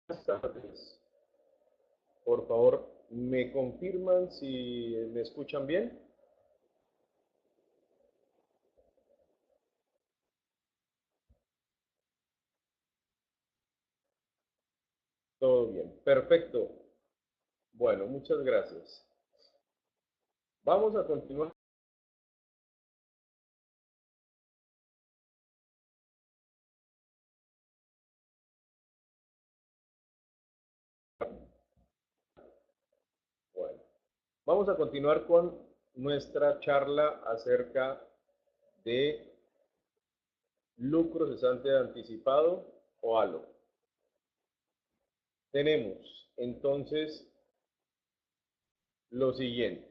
Buenas tardes. Por favor, ¿me confirman si me escuchan bien? Todo bien. Perfecto. Bueno, muchas gracias. Vamos a continuar. Bueno, vamos a continuar con nuestra charla acerca de lucro cesante anticipado o ALO. Tenemos entonces lo siguiente.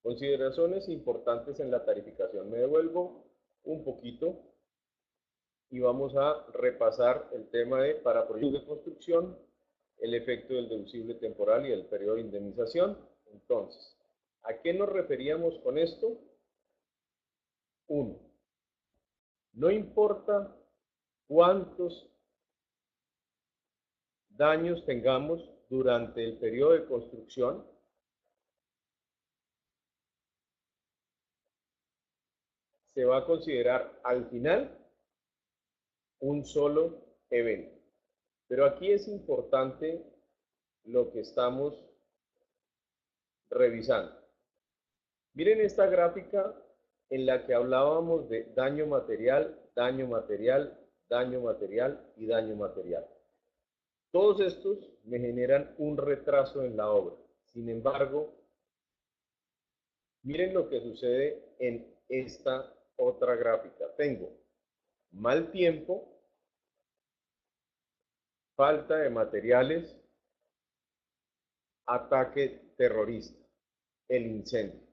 Consideraciones importantes en la tarificación. Me devuelvo un poquito y vamos a repasar el tema de para proyectos de construcción, el efecto del deducible temporal y el periodo de indemnización. Entonces, ¿a qué nos referíamos con esto? Uno, no importa cuántos daños tengamos durante el periodo de construcción, se va a considerar al final un solo evento. Pero aquí es importante lo que estamos revisando. Miren esta gráfica en la que hablábamos de daño material, daño material, daño material y daño material. Todos estos me generan un retraso en la obra. Sin embargo, miren lo que sucede en esta otra gráfica. Tengo mal tiempo, falta de materiales, ataque terrorista, el incendio.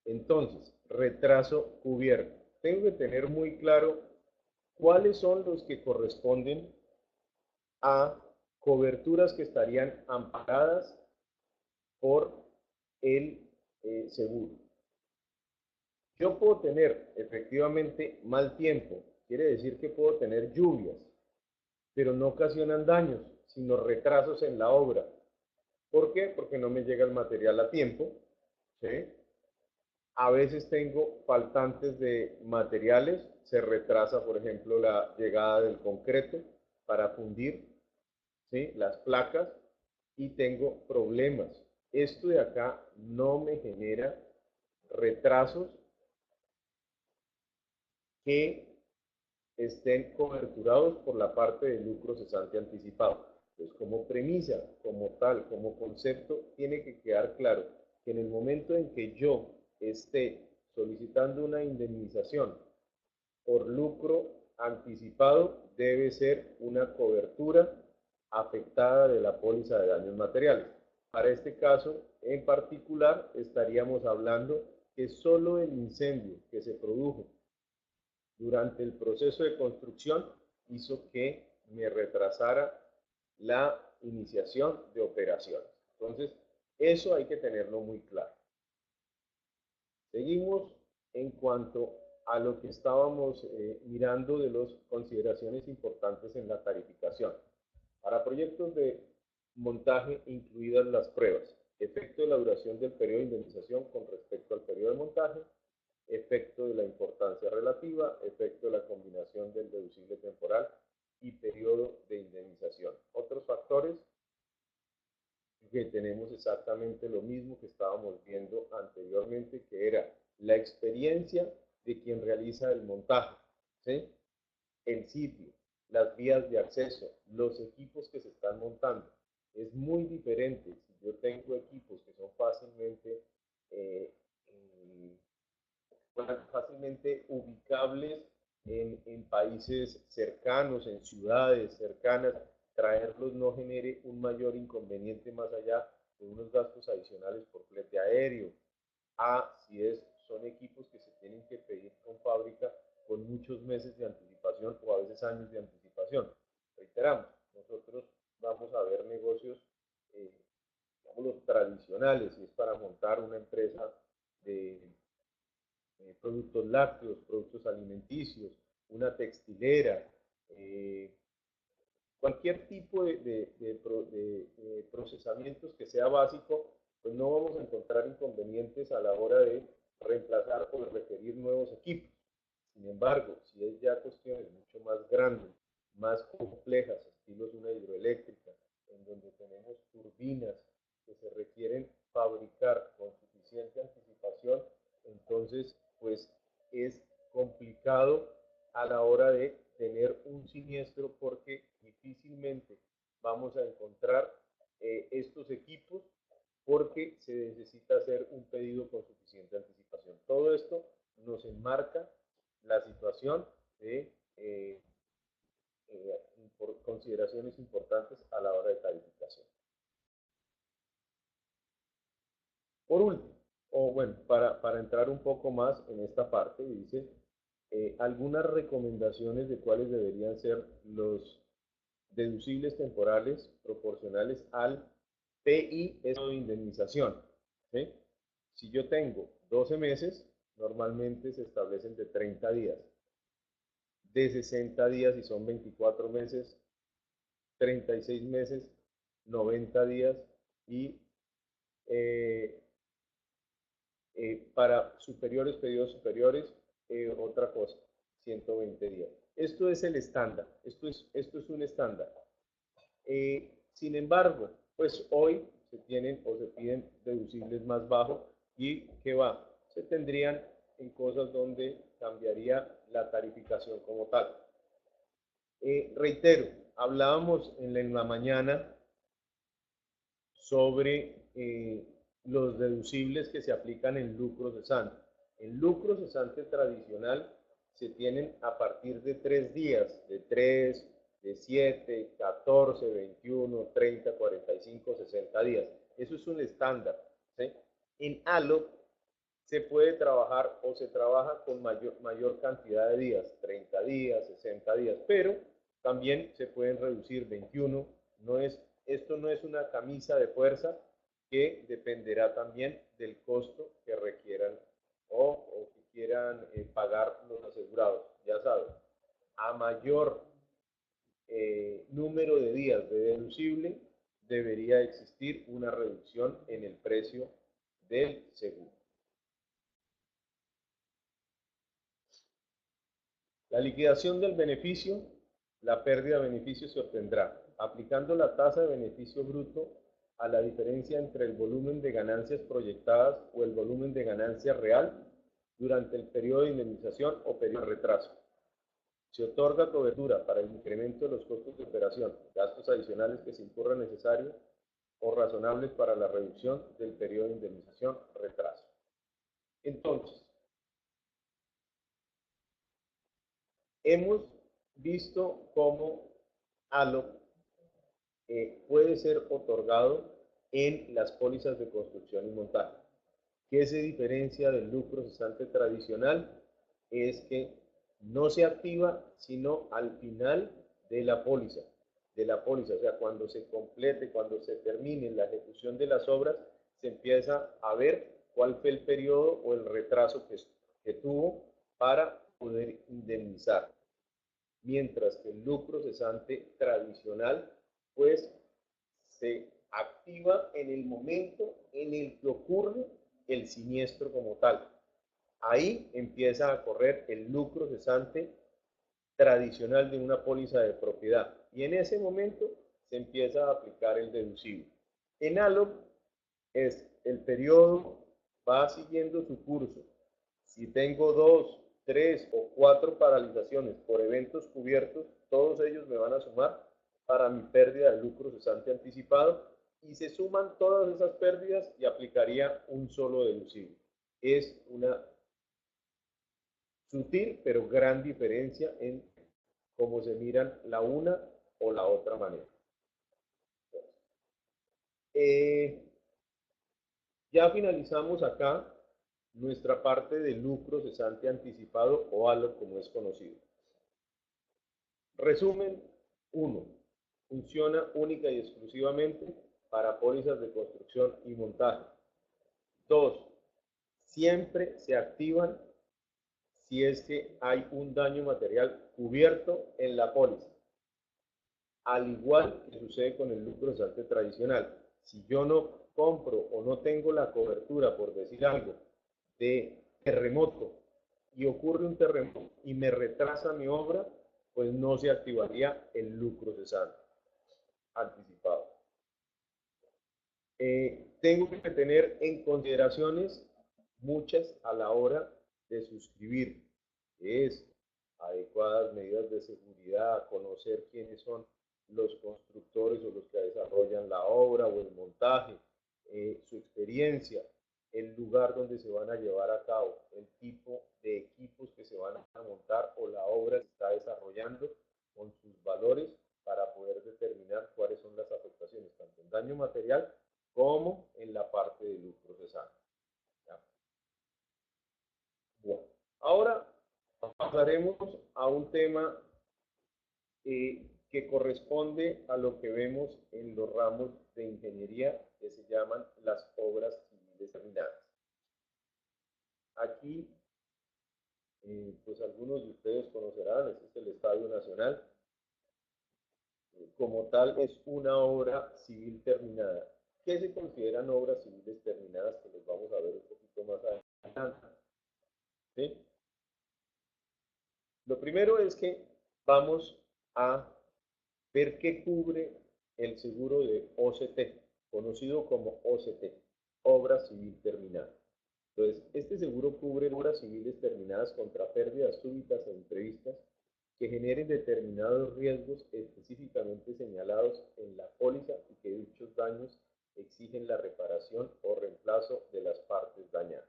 Entonces, retraso cubierto. Tengo que tener muy claro cuáles son los que corresponden a coberturas que estarían amparadas por el seguro. Yo puedo tener efectivamente mal tiempo, quiere decir que puedo tener lluvias, pero no ocasionan daños, sino retrasos en la obra. ¿Por qué? Porque no me llega el material a tiempo, ¿sí? A veces tengo faltantes de materiales, se retrasa, por ejemplo, la llegada del concreto para fundir, ¿sí? Las placas, y tengo problemas. Esto de acá no me genera retrasos que estén coberturados por la parte de lucro cesante anticipado. Entonces, como premisa, como tal, como concepto, tiene que quedar claro que en el momento en que yo esté solicitando una indemnización por lucro anticipado, debe ser una cobertura afectada de la póliza de daños materiales. Para este caso en particular, estaríamos hablando que solo el incendio que se produjo durante el proceso de construcción hizo que me retrasara la iniciación de operaciones. Entonces, eso hay que tenerlo muy claro. Seguimos en cuanto a lo que estábamos mirando de las consideraciones importantes en la tarificación. Para proyectos de montaje, incluidas las pruebas, efecto de la duración del periodo de indemnización con respecto al periodo de montaje, efecto de la importancia relativa, efecto de la combinación del deducible temporal y periodo de indemnización. Otros factores que tenemos exactamente lo mismo que estábamos viendo anteriormente, que era la experiencia de quien realiza el montaje, ¿sí? El sitio, las vías de acceso, los equipos que se están montando. Es muy diferente si yo tengo equipos que son eh, fácilmente ubicables en países cercanos, en ciudades cercanas, traerlos no genere un mayor inconveniente más allá de unos gastos adicionales por flete aéreo, a si son equipos que se tienen que pedir con fábrica con muchos meses de anticipación o a veces años de anticipación. Reiteramos, nosotros vamos a ver negocios, eh, digamos, los tradicionales, si es para montar una empresa de productos lácteos, productos alimenticios, una textilera, cualquier tipo de procesamientos que sea básico, pues no vamos a encontrar inconvenientes a la hora de reemplazar o de requerir nuevos equipos. Sin embargo, si es ya cuestiones mucho más grandes, más complejas, estilos una hidroeléctrica, en donde tenemos turbinas que se requieren fabricar con suficiente anticipación, entonces pues es complicado a la hora de tener un siniestro porque difícilmente vamos a encontrar estos equipos porque se necesita hacer un pedido con suficiente anticipación. Todo esto nos enmarca la situación de por consideraciones importantes a la hora de tarificación. Por último, o bueno, para entrar un poco más en esta parte, dice algunas recomendaciones de cuáles deberían ser los deducibles temporales proporcionales al PI de indemnización. ¿Sí? Si yo tengo 12 meses, normalmente se establecen de 30 días. De 60 días, si son 24 meses, 36 meses, 90 días y eh, para superiores, pedidos superiores, otra cosa, 120 días. Esto es el estándar, esto es un estándar. Sin embargo, pues hoy se tienen o se piden deducibles más bajos y ¿qué va? Se tendrían en cosas donde cambiaría la tarificación como tal. Reitero, hablábamos en la mañana sobre los deducibles que se aplican en lucro cesante. En lucro cesante tradicional se tienen a partir de 3 días, de 3, de 7, 14, 21, 30, 45, 60 días. Eso es un estándar. ¿Sí? En ALO se puede trabajar o se trabaja con mayor cantidad de días, 30 días, 60 días, pero también se pueden reducir 21. Esto no es una camisa de fuerza que dependerá también del costo que requieran o que quieran pagar los asegurados. Ya saben, a mayor número de días de deducible, debería existir una reducción en el precio del seguro. La liquidación del beneficio, la pérdida de beneficio se obtendrá aplicando la tasa de beneficio bruto a la diferencia entre el volumen de ganancias proyectadas o el volumen de ganancia real durante el periodo de indemnización o periodo de retraso. Se otorga cobertura para el incremento de los costos de operación, gastos adicionales que se incurran necesarios o razonables para la reducción del periodo de indemnización o retraso. Entonces, hemos visto cómo ALO puede ser otorgado en las pólizas de construcción y montaje. ¿Qué se diferencia del lucro cesante tradicional? Es que no se activa sino al final de la póliza, o sea, cuando se complete, cuando se termine la ejecución de las obras, se empieza a ver cuál fue el periodo o el retraso que tuvo para poder indemnizar. Mientras que el lucro cesante tradicional, pues se activa en el momento en el que ocurre el siniestro como tal. Ahí empieza a correr el lucro cesante tradicional de una póliza de propiedad y en ese momento se empieza a aplicar el deducible. En ALOC es el periodo va siguiendo su curso. Si tengo 2, 3 o 4 paralizaciones por eventos cubiertos, todos ellos me van a sumar para mi pérdida de lucro cesante anticipado y se suman todas esas pérdidas y aplicaría un solo deducible. Es una sutil pero gran diferencia en cómo se miran la una o la otra manera. Eh, ya finalizamos acá nuestra parte de lucro cesante anticipado o ALO como es conocido. Resumen 1. Funciona única y exclusivamente para pólizas de construcción y montaje. 2. Siempre se activan si es que hay un daño material cubierto en la póliza. al igual que sucede con el lucro cesante tradicional. Si yo no compro o no tengo la cobertura, por decir algo, de terremoto y ocurre un terremoto y me retrasa mi obra, pues no se activaría el lucro cesante anticipado. Tengo que tener en consideraciones muchas a la hora de suscribir, que es adecuadas medidas de seguridad, conocer quiénes son los constructores o los que desarrollan la obra o el montaje, su experiencia, el lugar donde se van a llevar a cabo, el tipo de equipos que se van a montar o la obra que está desarrollando con sus valores para poder determinar cuáles son las afectaciones, tanto en daño material como en la parte de lucro cesante. Bueno, ahora pasaremos a un tema que corresponde a lo que vemos en los ramos de ingeniería que se llaman las obras civiles terminadas. Aquí, pues algunos de ustedes conocerán, este es el Estadio Nacional. Como tal, es una obra civil terminada. ¿Qué se consideran obras civiles terminadas? Que los vamos a ver un poquito más adelante. ¿Sí? Lo primero es que vamos a ver qué cubre el seguro de OCT, conocido como OCT, obra civil terminada. Entonces, este seguro cubre obras civiles terminadas contra pérdidas súbitas e imprevistas que generen determinados riesgos específicamente señalados en la póliza y que dichos daños exigen la reparación o reemplazo de las partes dañadas.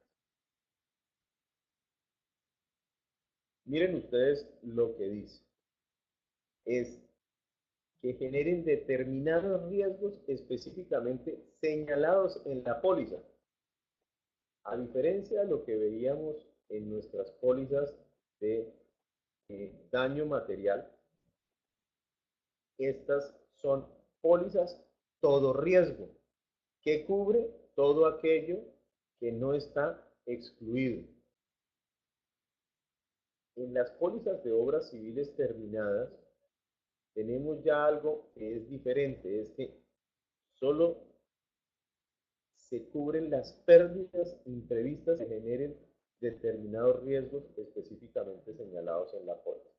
Miren ustedes lo que dice. Es que generen determinados riesgos específicamente señalados en la póliza. A diferencia de lo que veíamos en nuestras pólizas de daño material, estas son pólizas todo riesgo, que cubre todo aquello que no está excluido. En las pólizas de obras civiles terminadas tenemos ya algo que es diferente, es que solo se cubren las pérdidas imprevistas que generen determinados riesgos específicamente señalados en la póliza.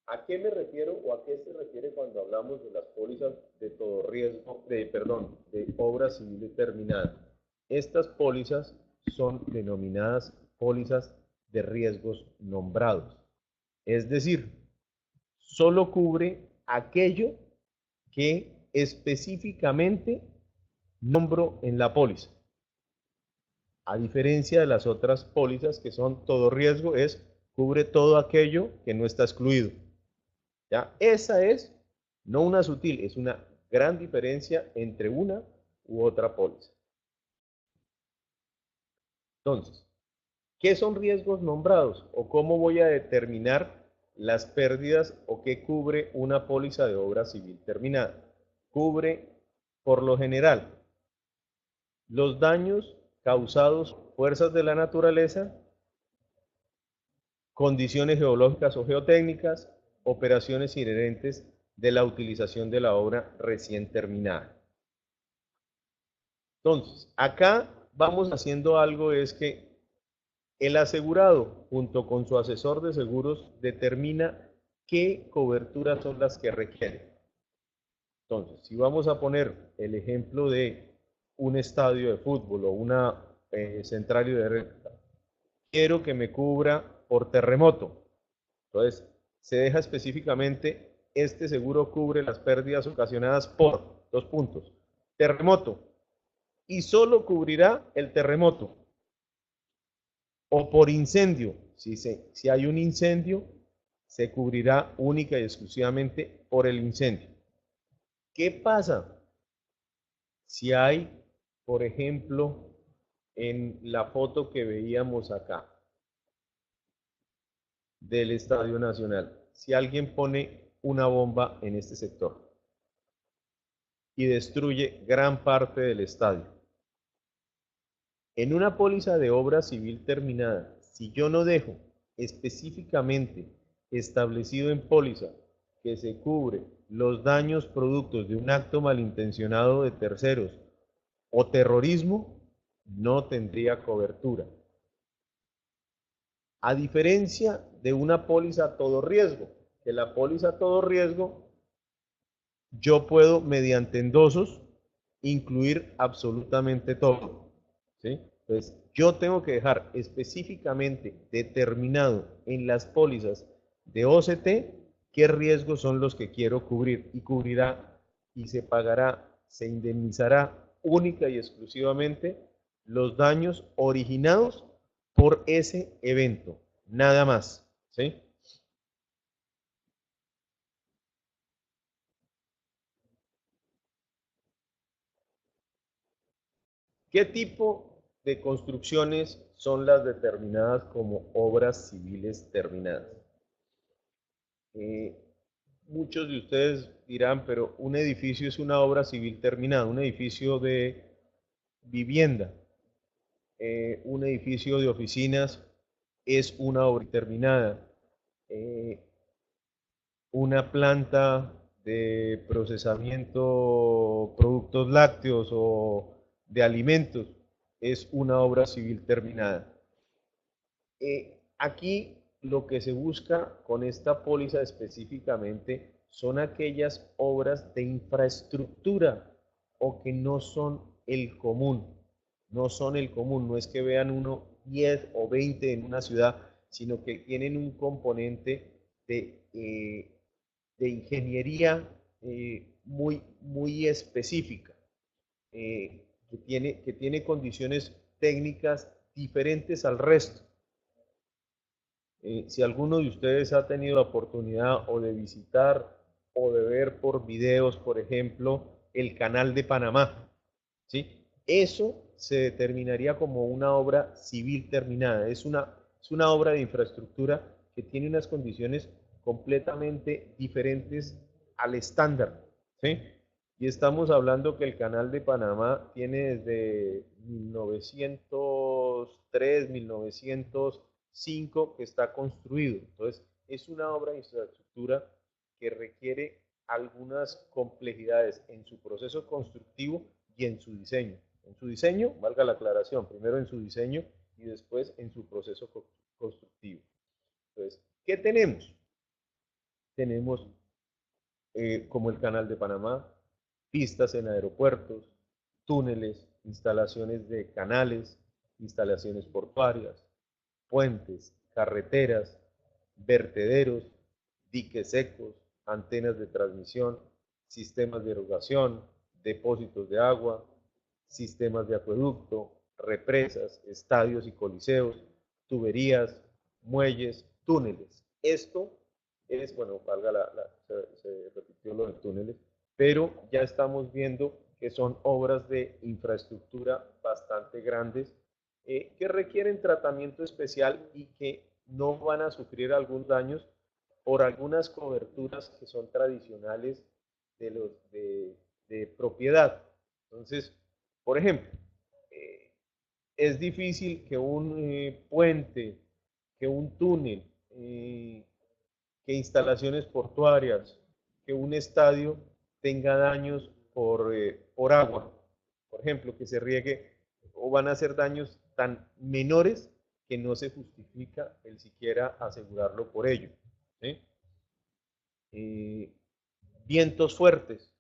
¿A qué me refiero o a qué se refiere cuando hablamos de las pólizas de todo riesgo, de obras civiles terminadas? Estas pólizas son denominadas pólizas de riesgos nombrados. Es decir, solo cubre aquello que específicamente nombro en la póliza. A diferencia de las otras pólizas que son todo riesgo, cubre todo aquello que no está excluido. ¿Ya? Esa es no una sutil, es una gran diferencia entre una u otra póliza. Entonces, ¿qué son riesgos nombrados? ¿O cómo voy a determinar las pérdidas o qué cubre una póliza de obra civil terminada? Cubre, por lo general, los daños causados por fuerzas de la naturaleza, condiciones geológicas o geotécnicas, operaciones inherentes de la utilización de la obra recién terminada. Entonces, acá vamos haciendo algo, es que el asegurado, junto con su asesor de seguros, determina qué coberturas son las que requiere. Entonces, si vamos a poner el ejemplo de un estadio de fútbol o una central hidroeléctrica, quiero que me cubra por terremoto. Entonces, se deja específicamente, este seguro cubre las pérdidas ocasionadas por, dos puntos, terremoto, y solo cubrirá el terremoto. O por incendio, si hay un incendio, se cubrirá única y exclusivamente por el incendio. ¿Qué pasa si hay, por ejemplo, en la foto que veíamos acá del Estadio Nacional, si alguien pone una bomba en este sector y destruye gran parte del estadio? En una póliza de obra civil terminada, si yo no dejo específicamente establecido en póliza que se cubre los daños productos de un acto malintencionado de terceros o terrorismo, no tendría cobertura. A diferencia de una póliza a todo riesgo, que la póliza a todo riesgo yo puedo mediante endosos incluir absolutamente todo, ¿sí? Entonces, yo tengo que dejar específicamente determinado en las pólizas de OCT qué riesgos son los que quiero cubrir y cubrirá y se pagará, se indemnizará única y exclusivamente los daños originados por ese evento, nada más, ¿sí? ¿Qué tipo de construcciones son las determinadas como obras civiles terminadas? Eh, Muchos de ustedes dirán, pero un edificio es una obra civil terminada, un edificio de vivienda, un edificio de oficinas es una obra terminada, eh, una planta de procesamiento productos lácteos o de alimentos es una obra civil terminada. Aquí lo que se busca con esta póliza específicamente son aquellas obras de infraestructura o que no son el común, no son el común, no es que vean uno 10 o 20 en una ciudad, sino que tienen un componente de ingeniería muy específica, que tiene condiciones técnicas diferentes al resto. Si alguno de ustedes ha tenido la oportunidad o de visitar o de ver por videos, por ejemplo, el Canal de Panamá, ¿sí? Eso se determinaría como una obra civil terminada. Es una obra de infraestructura que tiene unas condiciones completamente diferentes al estándar, ¿sí? Y estamos hablando que el Canal de Panamá tiene desde 1903, 1905 que está construido. Entonces, es una obra de infraestructura que requiere algunas complejidades en su proceso constructivo y en su diseño. En su diseño, valga la aclaración, primero en su diseño y después en su proceso constructivo. Entonces, ¿qué tenemos? Tenemos como el Canal de Panamá, pistas en aeropuertos, túneles, instalaciones de canales, instalaciones portuarias, puentes, carreteras, vertederos, diques secos, antenas de transmisión, sistemas de irrigación, depósitos de agua, sistemas de acueducto, represas, estadios y coliseos, tuberías, muelles, túneles. Esto es, bueno, valga se repitió lo de túneles, pero ya estamos viendo que son obras de infraestructura bastante grandes que requieren tratamiento especial y que no van a sufrir algunos daños por algunas coberturas que son tradicionales de propiedad. Entonces, por ejemplo, eh, es difícil que un puente, que un túnel, que instalaciones portuarias, que un estadio tenga daños por agua. Por ejemplo, que se riegue o van a ser daños tan menores que no se justifica el siquiera asegurarlo por ello, ¿sí? Eh, Vientos fuertes,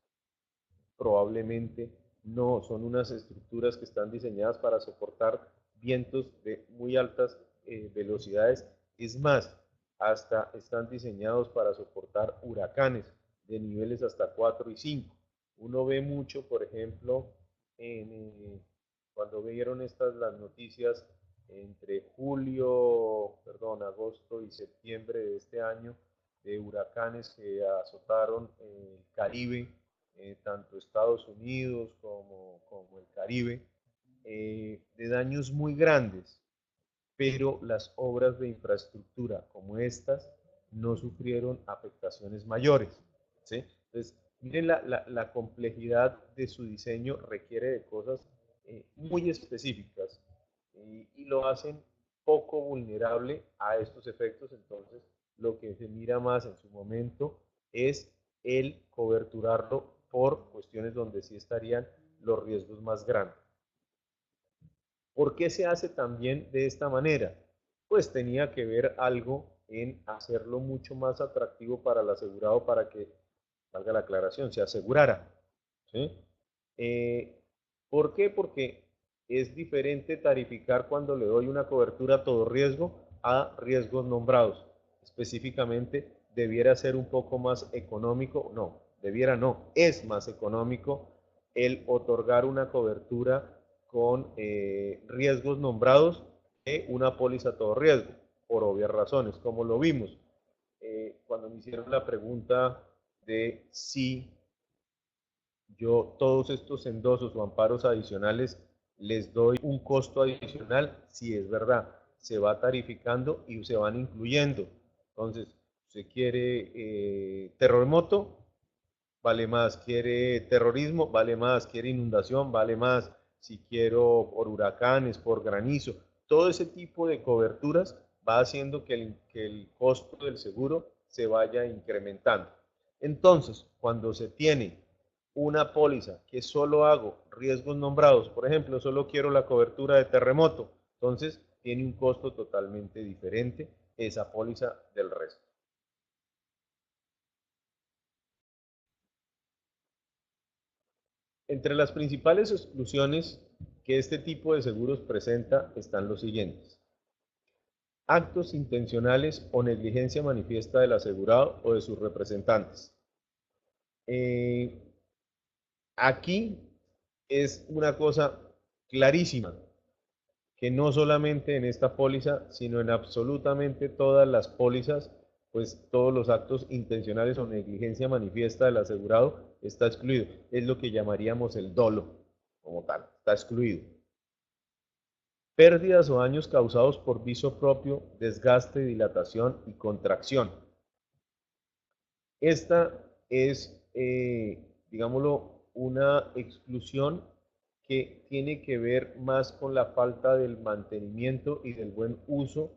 probablemente no, son unas estructuras que están diseñadas para soportar vientos de muy altas velocidades. Es más, hasta están diseñados para soportar huracanes de niveles hasta 4 y 5. Uno ve mucho, por ejemplo, cuando vieron las noticias entre agosto y septiembre de este año, de huracanes que azotaron el Caribe, tanto Estados Unidos como el Caribe, de daños muy grandes, pero las obras de infraestructura como estas no sufrieron afectaciones mayores, ¿sí? Entonces, miren la complejidad de su diseño requiere de cosas muy específicas y lo hacen poco vulnerable a estos efectos. Entonces, lo que se mira más en su momento es el coberturarlo por cuestiones donde sí estarían los riesgos más grandes. ¿Por qué se hace también de esta manera? Pues tenía que ver algo en hacerlo mucho más atractivo para el asegurado para que, valga la aclaración, se asegurara. ¿Sí? Eh, ¿Por qué? Porque es diferente tarificar cuando le doy una cobertura a todo riesgo a riesgos nombrados. Específicamente, debiera ser un poco más económico, no, debiera no, es más económico el otorgar una cobertura con riesgos nombrados que una póliza a todo riesgo, por obvias razones, como lo vimos. Cuando me hicieron la pregunta de si yo todos estos endosos o amparos adicionales les doy un costo adicional, si es verdad, se va tarificando y se van incluyendo. Entonces, usted quiere terremoto, vale más, quiere terrorismo, vale más, quiere inundación, vale más, si quiero por huracanes, por granizo, todo ese tipo de coberturas va haciendo que el costo del seguro se vaya incrementando. Entonces, cuando se tiene una póliza que solo hago riesgos nombrados, por ejemplo, solo quiero la cobertura de terremoto, entonces tiene un costo totalmente diferente esa póliza del resto. Entre las principales exclusiones que este tipo de seguros presenta están los siguientes: actos intencionales o negligencia manifiesta del asegurado o de sus representantes. Eh, Aquí es una cosa clarísima, que no solamente en esta póliza, sino en absolutamente todas las pólizas, pues todos los actos intencionales o negligencia manifiesta del asegurado está excluido. Es lo que llamaríamos el dolo como tal, está excluido. Pérdidas o daños causados por viso propio, desgaste, dilatación y contracción. Esta es, digámoslo, una exclusión que tiene que ver más con la falta del mantenimiento y del buen uso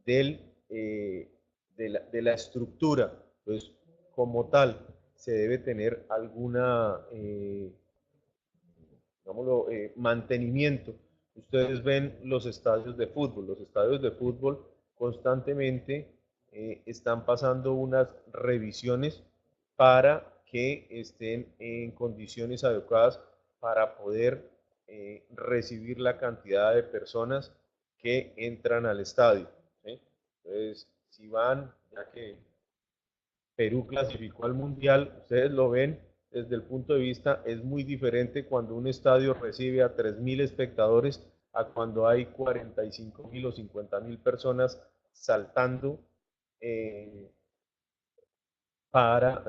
del, de la estructura. Entonces, como tal, se debe tener alguna, digámoslo, mantenimiento. Ustedes ven los estadios de fútbol. Los estadios de fútbol constantemente están pasando unas revisiones para que estén en condiciones adecuadas para poder recibir la cantidad de personas que entran al estadio. ¿Sí? Entonces, si van, ya que Perú clasificó al Mundial, ustedes lo ven desde el punto de vista, es muy diferente cuando un estadio recibe a 3.000 espectadores a cuando hay 45.000 o 50.000 personas saltando eh, para,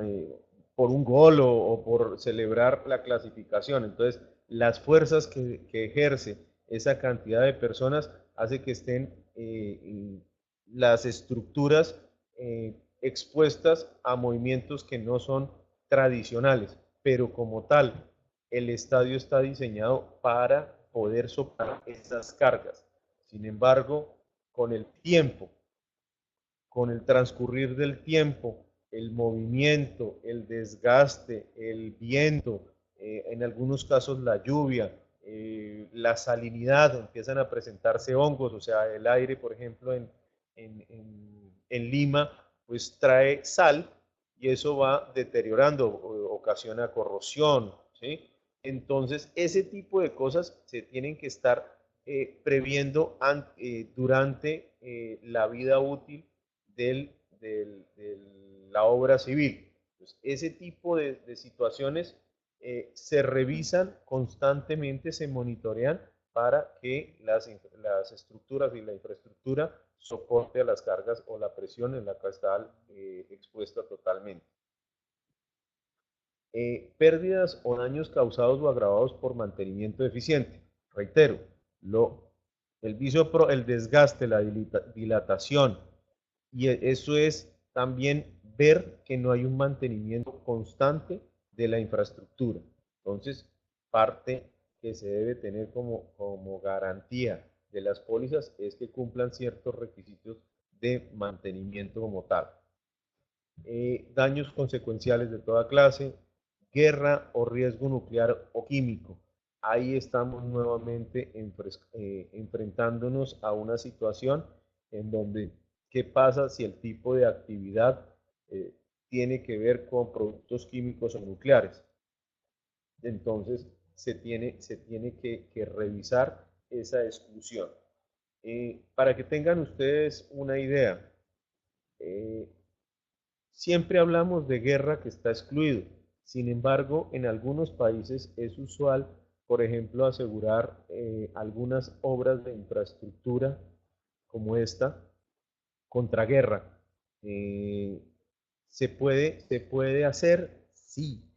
por un gol o, por celebrar la clasificación. Entonces, las fuerzas que ejerce esa cantidad de personas hace que estén las estructuras expuestas a movimientos que no son tradicionales, pero como tal, el estadio está diseñado para poder soportar esas cargas. Sin embargo, con el tiempo, con el transcurrir del tiempo, el movimiento, el desgaste, el viento, en algunos casos la lluvia, la salinidad, empiezan a presentarse hongos, o sea, el aire, por ejemplo, en Lima, pues trae sal y eso va deteriorando, ocasiona corrosión, ¿sí? Entonces, ese tipo de cosas se tienen que estar previendo durante la vida útil de la obra civil. Pues ese tipo de situaciones se revisan constantemente, se monitorean para que las estructuras y la infraestructura soporte a las cargas o la presión en la que está expuesta totalmente. Pérdidas o daños causados o agravados por mantenimiento deficiente. Reitero, el vicio el desgaste, la dilatación, y eso es también ver que no hay un mantenimiento constante de la infraestructura. Entonces, parte que se debe tener como garantía de las pólizas es que cumplan ciertos requisitos de mantenimiento como tal. daños consecuenciales de toda clase, guerra o riesgo nuclear o químico. Ahí estamos nuevamente enfrentándonos a una situación en donde, ¿qué pasa si el tipo de actividad eh, tiene que ver con productos químicos o nucleares? Entonces, se tiene que revisar esa exclusión. Para que tengan ustedes una idea, eh, siempre hablamos de guerra que está excluido. Sin embargo, en algunos países es usual, por ejemplo, asegurar algunas obras de infraestructura como esta contra guerra. Eh, ¿Se puede hacer? Sí.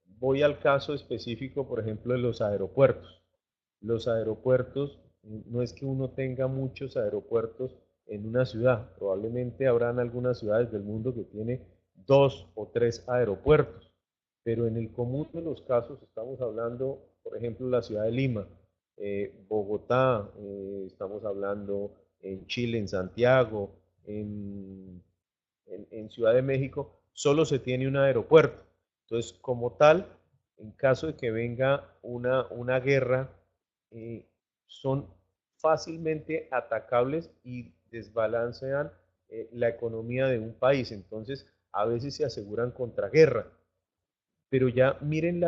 Voy al caso específico, por ejemplo, de los aeropuertos. Los aeropuertos, no es que uno tenga muchos aeropuertos en una ciudad, probablemente habrán algunas ciudades del mundo que tiene 2 o 3 aeropuertos, pero en el común de los casos estamos hablando, por ejemplo, la ciudad de Lima, Bogotá, estamos hablando en Chile, en Santiago, en Ciudad de México, solo se tiene un aeropuerto. Entonces, como tal, en caso de que venga una guerra, eh, son fácilmente atacables y desbalancean la economía de un país. Entonces, a veces se aseguran contra guerra. Pero ya miren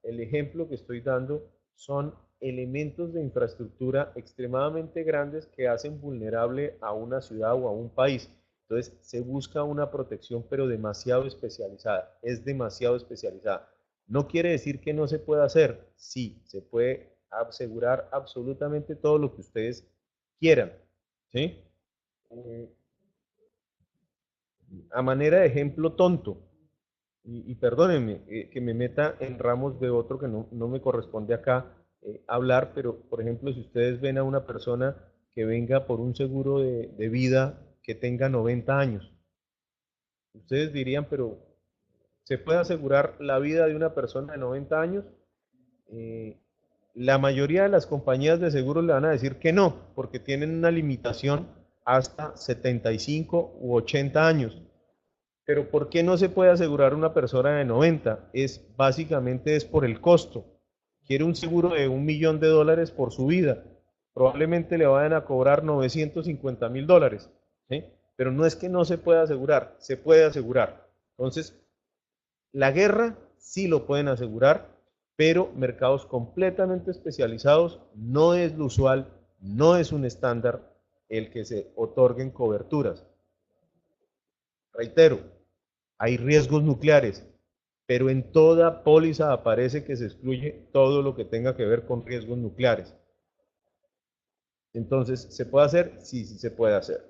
el ejemplo que estoy dando, son elementos de infraestructura extremadamente grandes que hacen vulnerable a una ciudad o a un país. Entonces se busca una protección, pero demasiado especializada, es demasiado especializada. No quiere decir que no se pueda hacer, sí, se puede asegurar absolutamente todo lo que ustedes quieran, ¿sí? Eh, a manera de ejemplo tonto, y perdónenme que me meta en ramos de otro que no me corresponde acá hablar, pero por ejemplo, si ustedes ven a una persona que venga por un seguro de vida que tenga 90 años, ustedes dirían, pero ¿se puede asegurar la vida de una persona de 90 años? Eh, la mayoría de las compañías de seguros le van a decir que no, porque tienen una limitación hasta 75 u 80 años. Pero ¿por qué no se puede asegurar una persona de 90? Básicamente es por el costo. Quiere un seguro de $1.000.000 por su vida. Probablemente le vayan a cobrar $950.000, ¿sí? Pero no es que no se pueda asegurar, se puede asegurar. Entonces, la guerra sí lo pueden asegurar, pero mercados completamente especializados no es lo usual, no es un estándar el que se otorguen coberturas. Reitero, hay riesgos nucleares, pero en toda póliza aparece que se excluye todo lo que tenga que ver con riesgos nucleares. Entonces, ¿se puede hacer? Sí, sí se puede hacer.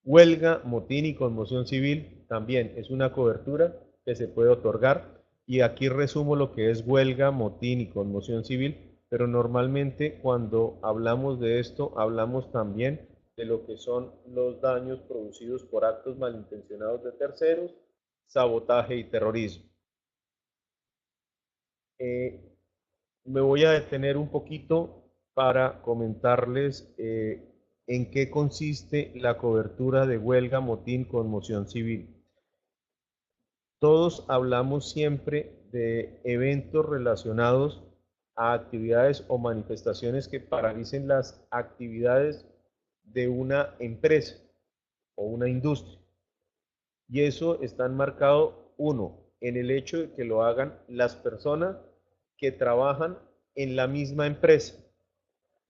Huelga, motín y conmoción civil también es una cobertura que se puede otorgar. Y aquí resumo lo que es huelga, motín y conmoción civil, pero normalmente cuando hablamos de esto, hablamos también de lo que son los daños producidos por actos malintencionados de terceros, sabotaje y terrorismo. Eh, Me voy a detener un poquito para comentarles en qué consiste la cobertura de huelga, motín, conmoción civil. Todos hablamos siempre de eventos relacionados a actividades o manifestaciones que paralicen las actividades de una empresa o una industria. Y eso está enmarcado, uno, en el hecho de que lo hagan las personas que trabajan en la misma empresa.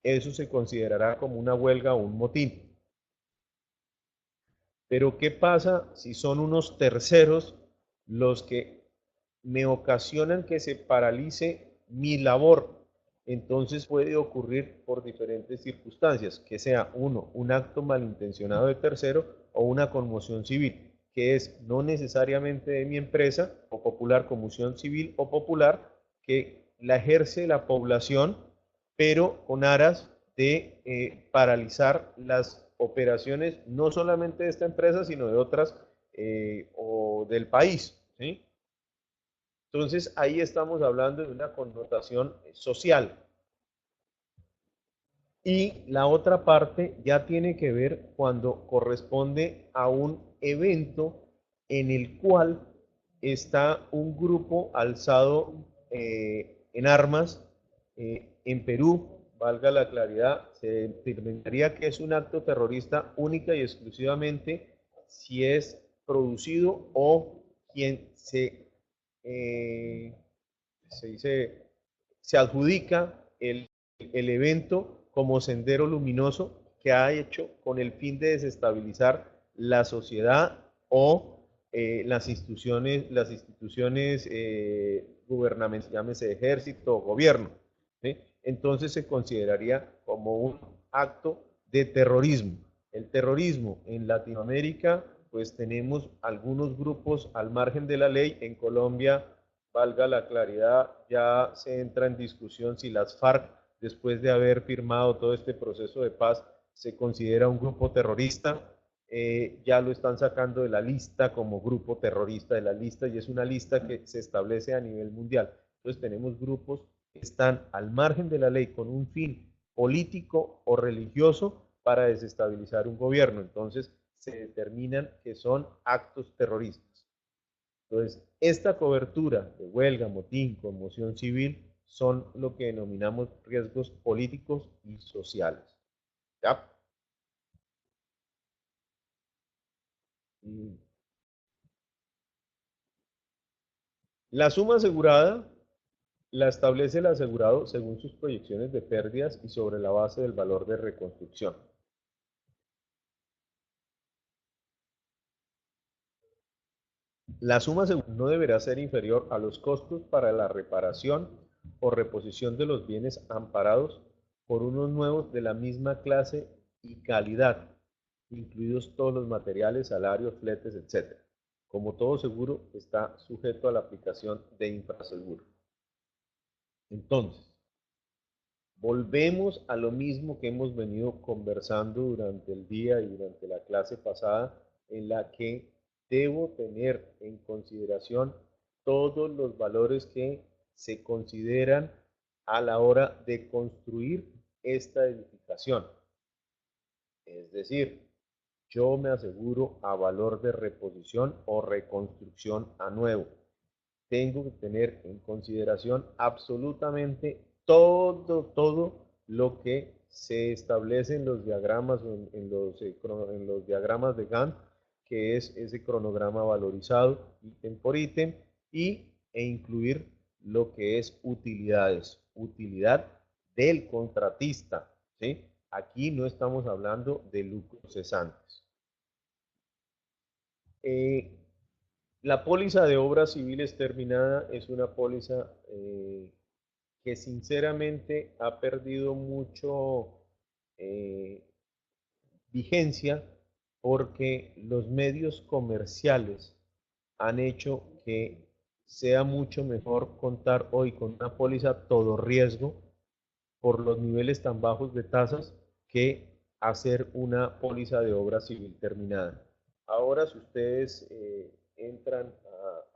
Eso se considerará como una huelga o un motín. Pero ¿qué pasa si son unos terceros los que me ocasionan que se paralice mi labor? Entonces puede ocurrir por diferentes circunstancias, que sea uno, un acto malintencionado de tercero o una conmoción civil, que es no necesariamente de mi empresa o popular, conmoción civil o popular, que la ejerce la población, pero con aras de paralizar las operaciones no solamente de esta empresa, sino de otras o del país, ¿sí? Entonces ahí estamos hablando de una connotación social. Y la otra parte ya tiene que ver cuando corresponde a un evento en el cual está un grupo alzado en armas. En Perú, valga la claridad, se determinaría que es un acto terrorista única y exclusivamente si es producido o quien eh, se dice, se adjudica el evento como sendero luminoso que ha hecho con el fin de desestabilizar la sociedad o las instituciones gubernamentales, llámese ejército o gobierno. ¿Sí? Entonces se consideraría como un acto de terrorismo. El terrorismo en Latinoamérica, pues tenemos algunos grupos al margen de la ley. En Colombia, valga la claridad, ya se entra en discusión si las FARC, después de haber firmado todo este proceso de paz, se considera un grupo terrorista. Ya lo están sacando de la lista como grupo terrorista de la lista y es una lista que se establece a nivel mundial. Entonces tenemos grupos que están al margen de la ley con un fin político o religioso para desestabilizar un gobierno. Entonces se determinan que son actos terroristas. Entonces, esta cobertura de huelga, motín, conmoción civil son lo que denominamos riesgos políticos y sociales. ¿Ya? La suma asegurada la establece el asegurado según sus proyecciones de pérdidas y sobre la base del valor de reconstrucción. La suma no deberá ser inferior a los costos para la reparación o reposición de los bienes amparados por unos nuevos de la misma clase y calidad, incluidos todos los materiales, salarios, fletes, etc. Como todo seguro, está sujeto a la aplicación de infraseguro. Entonces, volvemos a lo mismo que hemos venido conversando durante el día y durante la clase pasada, en la que debo tener en consideración todos los valores que se consideran a la hora de construir esta edificación. Es decir, yo me aseguro a valor de reposición o reconstrucción a nuevo. Tengo que tener en consideración absolutamente todo lo que se establece en los diagramas, en los diagramas de Gantt, que es ese cronograma valorizado ítem por ítem, e incluir lo que es utilidades, utilidad del contratista. ¿Sí? Aquí no estamos hablando de lucros cesantes. Eh, La póliza de obras civiles terminada es una póliza que sinceramente ha perdido mucho eh, vigencia porque los medios comerciales han hecho que sea mucho mejor contar hoy con una póliza todo riesgo por los niveles tan bajos de tasas que hacer una póliza de obra civil terminada. Ahora, si ustedes entran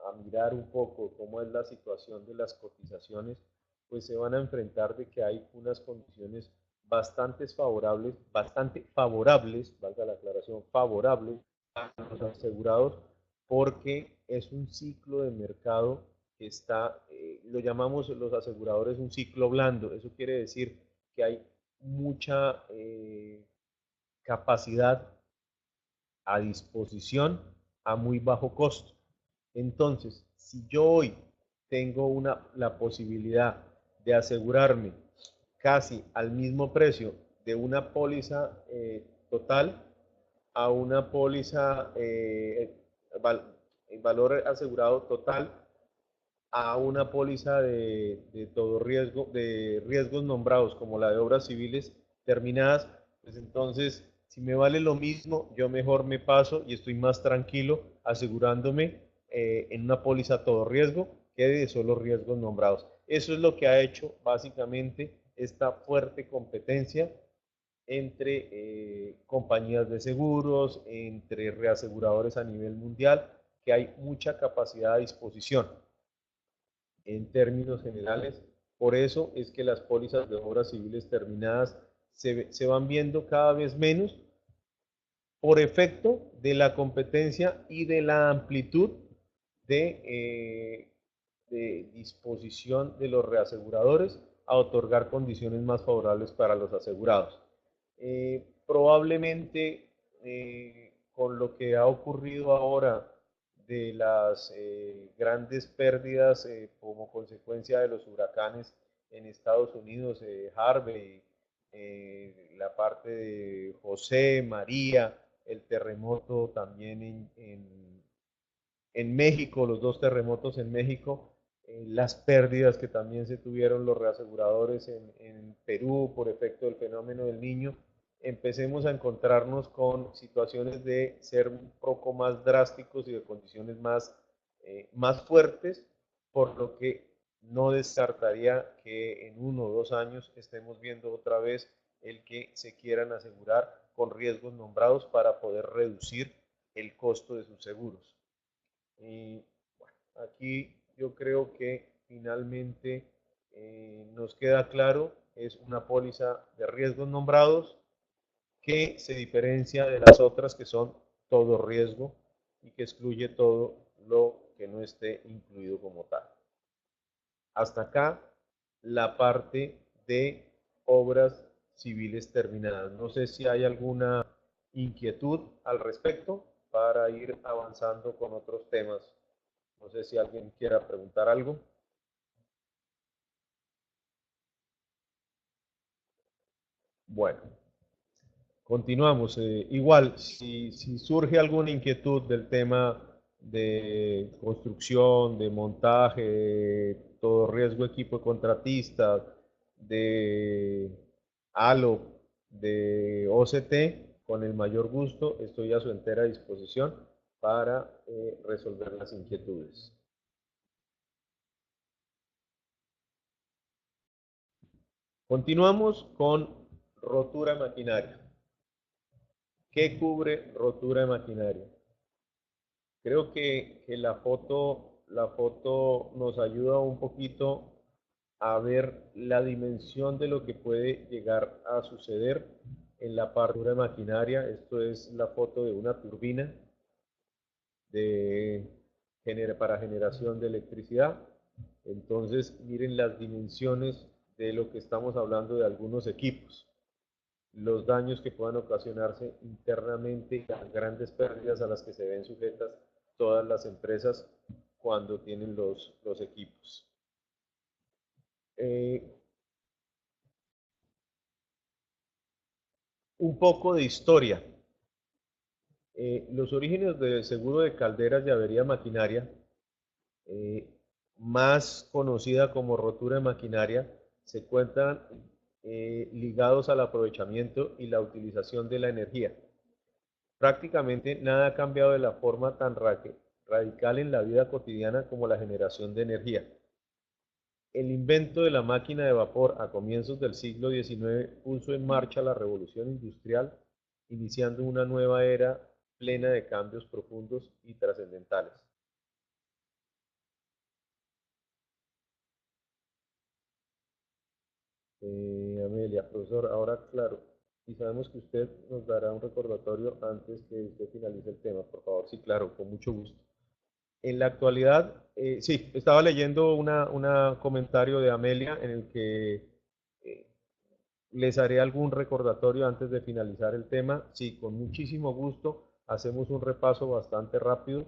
a mirar un poco cómo es la situación de las cotizaciones, pues se van a enfrentar de que hay unas condiciones bastante favorables, valga la aclaración, favorables a los asegurados, porque es un ciclo de mercado que está, lo llamamos los aseguradores un ciclo blando. Eso quiere decir que hay mucha capacidad a disposición a muy bajo costo. Entonces, si yo hoy tengo la posibilidad de asegurarme casi al mismo precio de una póliza total a una póliza, el valor asegurado total a una póliza de todo riesgo, de riesgos nombrados como la de obras civiles terminadas, pues entonces, si me vale lo mismo, yo mejor me paso y estoy más tranquilo asegurándome en una póliza todo riesgo que de solo riesgos nombrados. Eso es lo que ha hecho básicamente esta fuerte competencia entre compañías de seguros, entre reaseguradores a nivel mundial, que hay mucha capacidad a disposición en términos generales. Por eso es que las pólizas de obras civiles terminadas se van viendo cada vez menos por efecto de la competencia y de la amplitud de disposición de los reaseguradores a otorgar condiciones más favorables para los asegurados. Probablemente con lo que ha ocurrido ahora de las grandes pérdidas como consecuencia de los huracanes en Estados Unidos, Harvey, la parte de José, María, el terremoto también en México, los dos terremotos en México, las pérdidas que también se tuvieron los reaseguradores en Perú por efecto del fenómeno del niño, empecemos a encontrarnos con situaciones de ser un poco más drásticos y de condiciones más fuertes, por lo que no descartaría que en 1 o 2 años estemos viendo otra vez el que se quieran asegurar con riesgos nombrados para poder reducir el costo de sus seguros. Y bueno, aquí yo creo que finalmente nos queda claro, es una póliza de riesgos nombrados que se diferencia de las otras que son todo riesgo y que excluye todo lo que no esté incluido como tal. Hasta acá la parte de obras civiles terminadas. No sé si hay alguna inquietud al respecto para ir avanzando con otros temas. No sé si alguien quiera preguntar algo. Bueno, continuamos. Igual, si surge alguna inquietud del tema de construcción, de montaje, de todo riesgo equipo de contratistas, de ALO, de OCT, con el mayor gusto estoy a su entera disposición para resolver las inquietudes. Continuamos con rotura maquinaria. ¿Qué cubre rotura de maquinaria? Creo que la foto nos ayuda un poquito a ver la dimensión de lo que puede llegar a suceder en la parte de maquinaria. Esto es la foto de una turbina de, para generación de electricidad. Entonces, miren las dimensiones de lo que estamos hablando de algunos equipos, los daños que puedan ocasionarse internamente y las grandes pérdidas a las que se ven sujetas todas las empresas cuando tienen los equipos. Eh, un poco de historia. Los orígenes del seguro de calderas y avería maquinaria, eh, más conocida como rotura de maquinaria, se encuentran ligados al aprovechamiento y la utilización de la energía. Prácticamente nada ha cambiado de la forma tan radical en la vida cotidiana como la generación de energía. El invento de la máquina de vapor a comienzos del siglo XIX puso en marcha la revolución industrial, iniciando una nueva era plena de cambios profundos y trascendentales. Amelia, profesor, ahora claro, y sabemos que usted nos dará un recordatorio antes que usted finalice el tema, por favor. Sí, claro, con mucho gusto. En la actualidad, sí, estaba leyendo un comentario de Amelia en el que eh, les haré algún recordatorio antes de finalizar el tema. Sí, con muchísimo gusto hacemos un repaso bastante rápido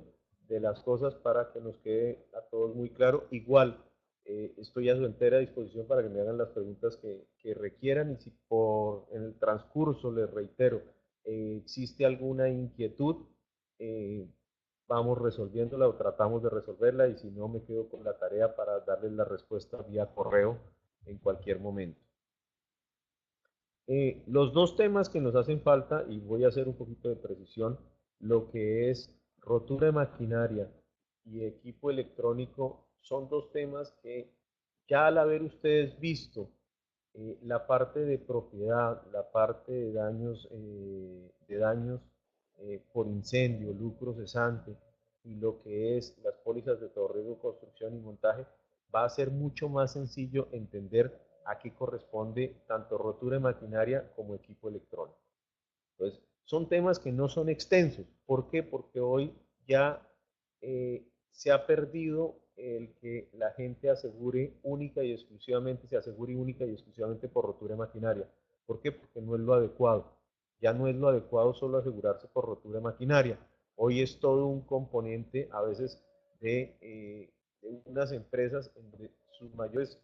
de las cosas para que nos quede a todos muy claro. Igual, estoy a su entera disposición para que me hagan las preguntas que requieran y si en el transcurso, les reitero, existe alguna inquietud, eh, vamos resolviéndola o tratamos de resolverla y si no me quedo con la tarea para darles la respuesta vía correo en cualquier momento. Los dos temas que nos hacen falta, y voy a hacer un poquito de precisión, lo que es rotura de maquinaria y equipo electrónico, son dos temas que ya al haber ustedes visto la parte de propiedad, la parte de daños por incendio, lucro cesante y lo que es las pólizas de todo riesgo, construcción y montaje, va a ser mucho más sencillo entender a qué corresponde tanto rotura de maquinaria como equipo electrónico. Entonces, son temas que no son extensos. ¿Por qué? Porque hoy ya se ha perdido el que la gente asegure única y exclusivamente, se asegure única y exclusivamente por rotura de maquinaria. ¿Por qué? Porque no es lo adecuado. Ya no es lo adecuado solo asegurarse por rotura de maquinaria. Hoy es todo un componente, a veces, de unas empresas en donde sus mayores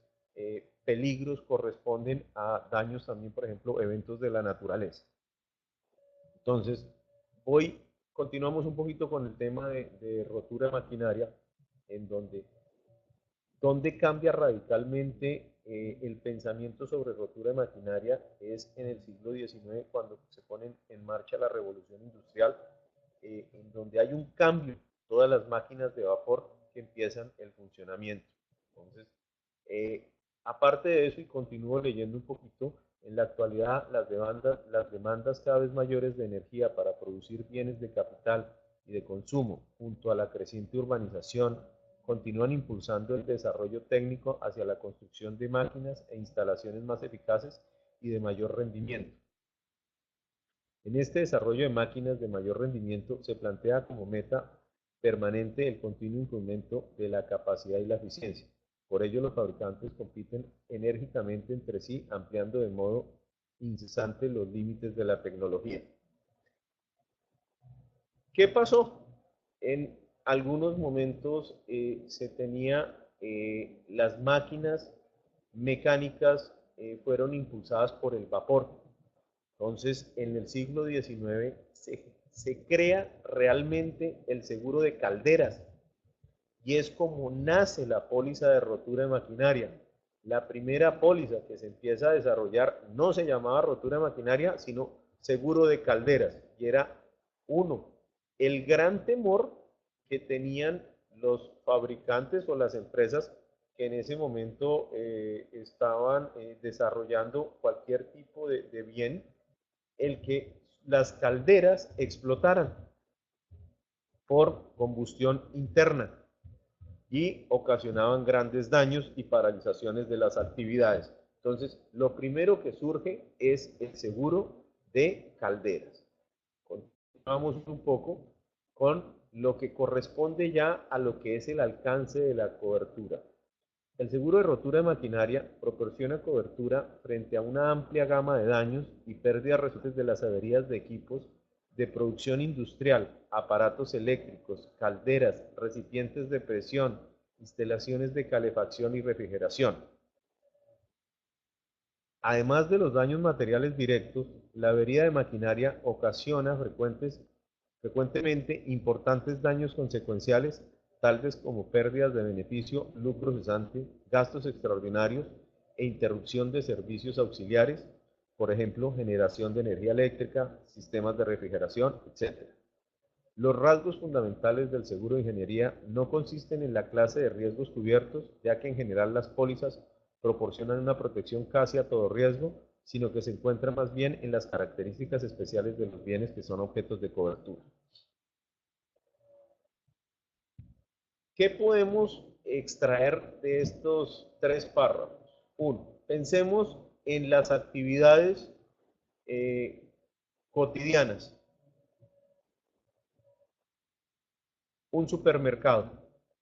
peligros corresponden a daños también, por ejemplo, eventos de la naturaleza. Entonces, hoy continuamos un poquito con el tema de rotura de maquinaria, en donde cambia radicalmente el pensamiento sobre rotura de maquinaria es en el siglo XIX, cuando se pone en marcha la revolución industrial, en donde hay un cambio, todas las máquinas de vapor que empiezan el funcionamiento. Entonces, eh, aparte de eso, y continúo leyendo un poquito, en la actualidad las demandas cada vez mayores de energía para producir bienes de capital y de consumo, junto a la creciente urbanización, continúan impulsando el desarrollo técnico hacia la construcción de máquinas e instalaciones más eficaces y de mayor rendimiento. En este desarrollo de máquinas de mayor rendimiento se plantea como meta permanente el continuo incremento de la capacidad y la eficiencia. Por ello, los fabricantes compiten enérgicamente entre sí, ampliando de modo incesante los límites de la tecnología. ¿Qué pasó? En algunos momentos se tenía las máquinas mecánicas fueron impulsadas por el vapor. Entonces, en el siglo XIX se crea realmente el seguro de calderas y es como nace la póliza de rotura de maquinaria. La primera póliza que se empieza a desarrollar no se llamaba rotura de maquinaria, sino seguro de calderas. Y era uno, el gran temor que tenían los fabricantes o las empresas que en ese momento estaban desarrollando cualquier tipo de bien, el que las calderas explotaran por combustión interna y ocasionaban grandes daños y paralizaciones de las actividades. Entonces, lo primero que surge es el seguro de calderas. Continuamos un poco con lo que corresponde ya a lo que es el alcance de la cobertura. El seguro de rotura de maquinaria proporciona cobertura frente a una amplia gama de daños y pérdidas resultantes de las averías de equipos de producción industrial, aparatos eléctricos, calderas, recipientes de presión, instalaciones de calefacción y refrigeración. Además de los daños materiales directos, la avería de maquinaria ocasiona frecuentemente importantes daños consecuenciales, tales como pérdidas de beneficio, lucro cesante, gastos extraordinarios e interrupción de servicios auxiliares, por ejemplo, generación de energía eléctrica, sistemas de refrigeración, etc. Los rasgos fundamentales del seguro de ingeniería no consisten en la clase de riesgos cubiertos, ya que en general las pólizas proporcionan una protección casi a todo riesgo, sino que se encuentra más bien en las características especiales de los bienes que son objetos de cobertura. ¿Qué podemos extraer de estos tres párrafos? Uno, pensemos en las actividades cotidianas. Un supermercado.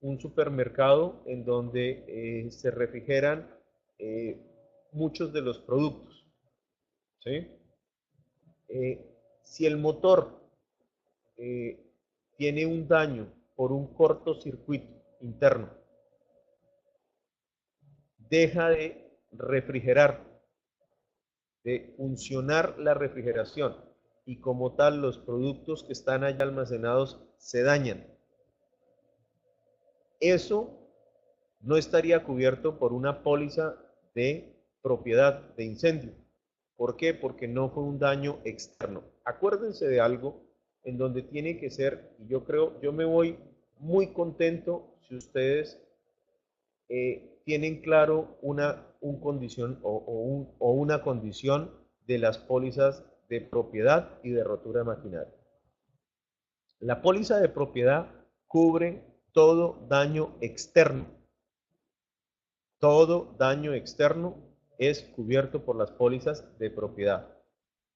Un supermercado en donde se refrigeran eh, muchos de los productos. ¿Sí? Si el motor tiene un daño por un cortocircuito interno, deja de refrigerar, de funcionar la refrigeración y como tal los productos que están allá almacenados se dañan. Eso no estaría cubierto por una póliza de propiedad de incendio. ¿Por qué? Porque no fue un daño externo. Acuérdense de algo en donde tiene que ser, y yo creo, yo me voy muy contento si ustedes tienen claro condición o una condición de las pólizas de propiedad y de rotura de maquinaria. La póliza de propiedad cubre todo daño externo es cubierto por las pólizas de propiedad.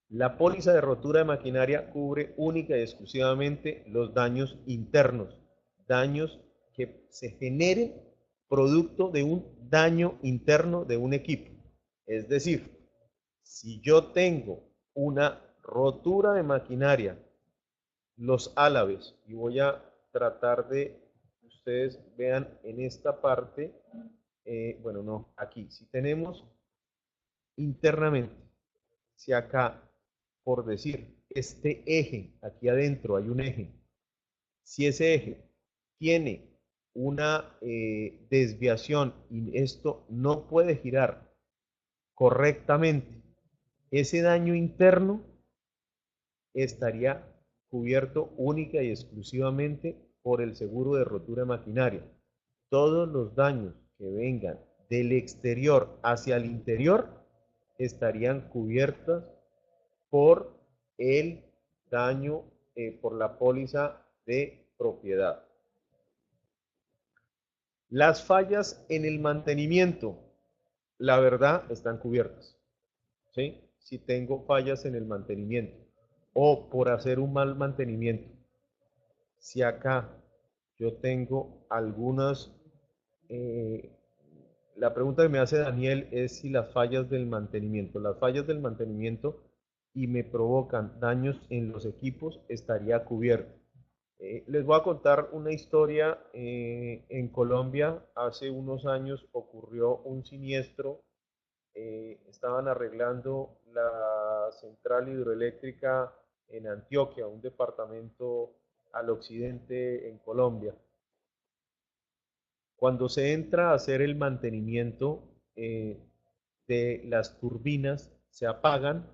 La póliza de rotura de maquinaria cubre única y exclusivamente los daños internos, daños que se generen producto de un daño interno de un equipo. Es decir, si yo tengo una rotura de maquinaria, los álabes, y voy a tratar de que ustedes vean en esta parte, bueno, no, aquí, si tenemos internamente, si acá, por decir, este eje, aquí adentro hay un eje, si ese eje tiene una desviación y esto no puede girar correctamente, ese daño interno estaría cubierto única y exclusivamente por el seguro de rotura maquinaria. Todos los daños que vengan del exterior hacia el interior estarían cubiertos por el daño, por la póliza de propiedad. Las fallas en el mantenimiento, la verdad, están cubiertas. ¿Sí? Si tengo fallas en el mantenimiento o por hacer un mal mantenimiento. Si acá yo tengo algunas, eh, la pregunta que me hace Daniel es si las fallas del mantenimiento y me provocan daños en los equipos, estaría cubierto. Les voy a contar una historia. En Colombia hace unos años ocurrió un siniestro. Estaban arreglando la central hidroeléctrica en Antioquia, un departamento al occidente en Colombia. Cuando se entra a hacer el mantenimiento de las turbinas, se apagan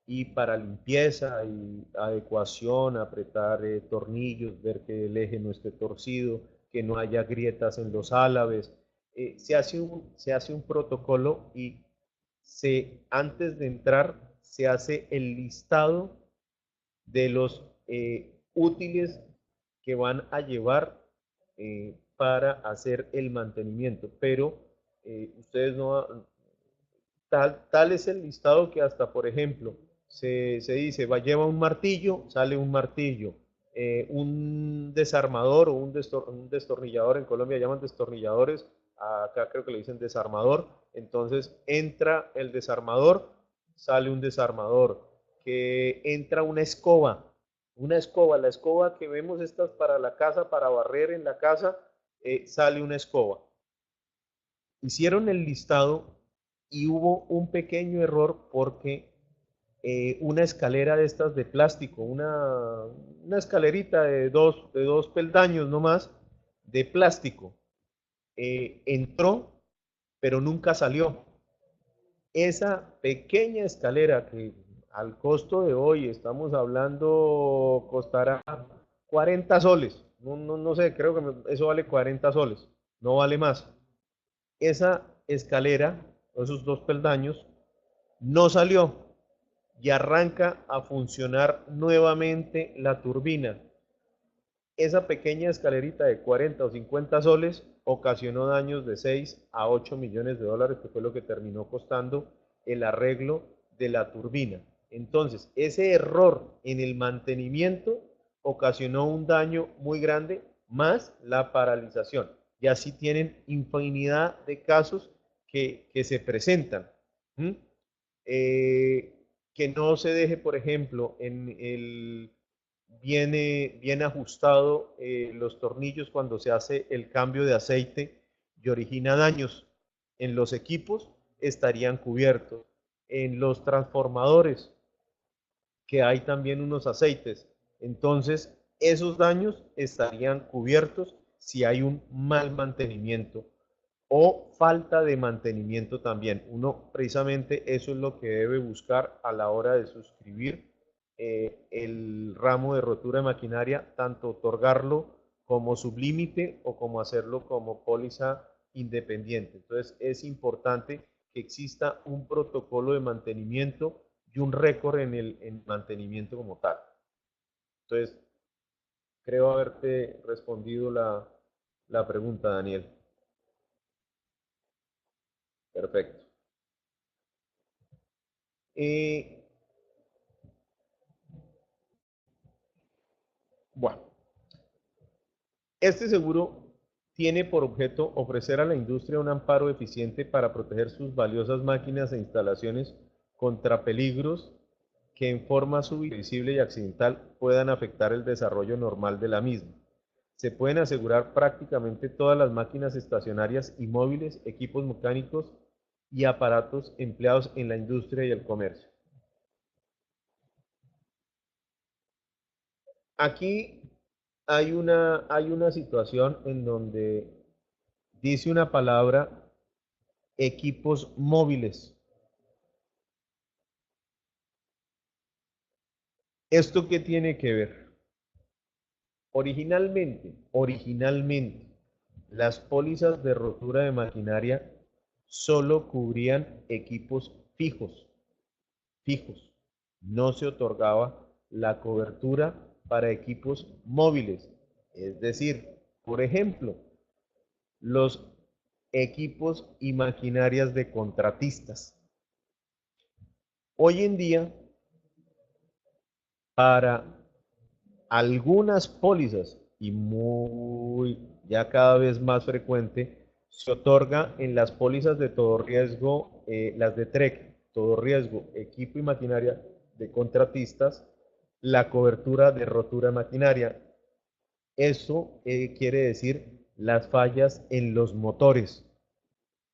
y para limpieza y adecuación, apretar tornillos, ver que el eje no esté torcido, que no haya grietas en los álabes, se hace un protocolo y antes de entrar se hace el listado de los útiles que van a llevar para hacer el mantenimiento. Pero ustedes no, tal es el listado que hasta, por ejemplo, se dice, lleva un martillo, sale un martillo, un desarmador o un destornillador, en Colombia llaman destornilladores, acá creo que le dicen desarmador, entonces entra el desarmador, sale un desarmador, que entra una escoba, la escoba que vemos estas para la casa, para barrer en la casa, sale una escoba. Hicieron el listado y hubo un pequeño error porque una escalera de estas de plástico, una escalerita de dos peldaños nomás, de plástico, entró, pero nunca salió. Esa pequeña escalera que al costo de hoy estamos hablando costará 40 soles. No sé, creo que eso vale 40 soles, no vale más. Esa escalera, esos dos peldaños, no salió y arranca a funcionar nuevamente la turbina. Esa pequeña escalerita de 40 o 50 soles ocasionó daños de 6 a 8 millones de dólares, que fue lo que terminó costando el arreglo de la turbina. Entonces, ese error en el mantenimiento ocasionó un daño muy grande, más la paralización. Y así tienen infinidad de casos que se presentan. ¿Mm? Que no se deje, por ejemplo, bien ajustado los tornillos cuando se hace el cambio de aceite y origina daños en los equipos, estarían cubiertos. En los transformadores, que hay también unos aceites, entonces esos daños estarían cubiertos si hay un mal mantenimiento o falta de mantenimiento también. Uno precisamente eso es lo que debe buscar a la hora de suscribir el ramo de rotura de maquinaria, tanto otorgarlo como sublímite o como hacerlo como póliza independiente. Entonces es importante que exista un protocolo de mantenimiento y un récord en mantenimiento como tal. Entonces, creo haberte respondido la pregunta, Daniel. Perfecto. Eh, bueno, este seguro tiene por objeto ofrecer a la industria un amparo eficiente para proteger sus valiosas máquinas e instalaciones contra peligros que en forma súbita, visible y accidental puedan afectar el desarrollo normal de la misma. Se pueden asegurar prácticamente todas las máquinas estacionarias y móviles, equipos mecánicos y aparatos empleados en la industria y el comercio. Aquí hay una situación en donde dice una palabra, equipos móviles. ¿Esto qué tiene que ver? Originalmente, las pólizas de rotura de maquinaria solo cubrían equipos fijos. No se otorgaba la cobertura para equipos móviles. Es decir, por ejemplo, los equipos y maquinarias de contratistas. Hoy en día, para algunas pólizas y ya cada vez más frecuente, se otorga en las pólizas de todo riesgo, las de TREC, todo riesgo, equipo y maquinaria de contratistas, la cobertura de rotura maquinaria. Eso quiere decir las fallas en los motores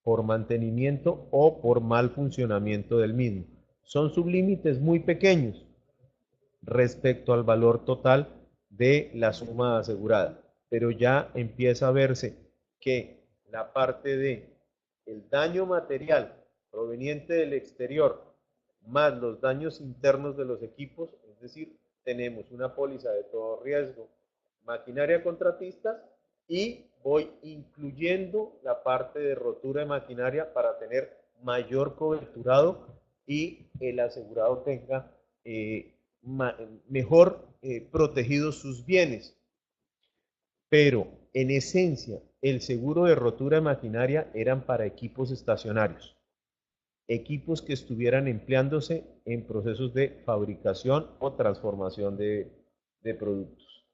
por mantenimiento o por mal funcionamiento del mismo. Son sublímites muy pequeños respecto al valor total de la suma asegurada, pero ya empieza a verse que la parte de el daño material proveniente del exterior más los daños internos de los equipos, es decir, tenemos una póliza de todo riesgo, maquinaria contratistas y voy incluyendo la parte de rotura de maquinaria para tener mayor coberturado y el asegurado tenga mejor protegidos sus bienes. Pero en esencia, el seguro de rotura de maquinaria eran para equipos estacionarios, equipos que estuvieran empleándose en procesos de fabricación o transformación de productos.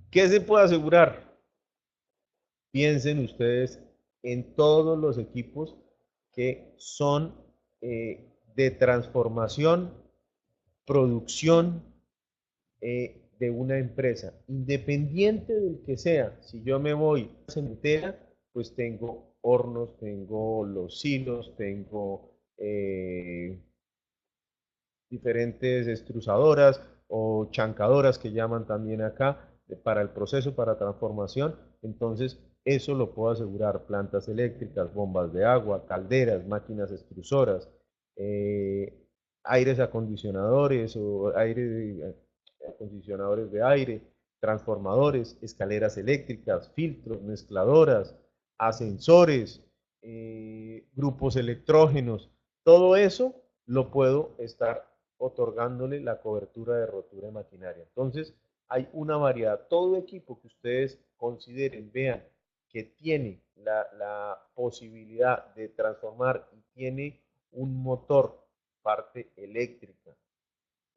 ¿Qué se puede asegurar? Piensen ustedes en todos los equipos que son de transformación, producción de una empresa, independiente del que sea. Si yo me voy a cementera, pues tengo hornos, tengo los silos, tengo diferentes extrusadoras o chancadoras que llaman también acá para el proceso, para transformación. Entonces, eso lo puedo asegurar, plantas eléctricas, bombas de agua, calderas, máquinas extrusoras, eh, aires acondicionadores o acondicionadores de aire, transformadores, escaleras eléctricas, filtros, mezcladoras, ascensores, grupos electrógenos, todo eso lo puedo estar otorgándole la cobertura de rotura de maquinaria. Entonces, hay una variedad. Todo equipo que ustedes consideren, vean que tiene la posibilidad de transformar y tiene un motor, parte eléctrica,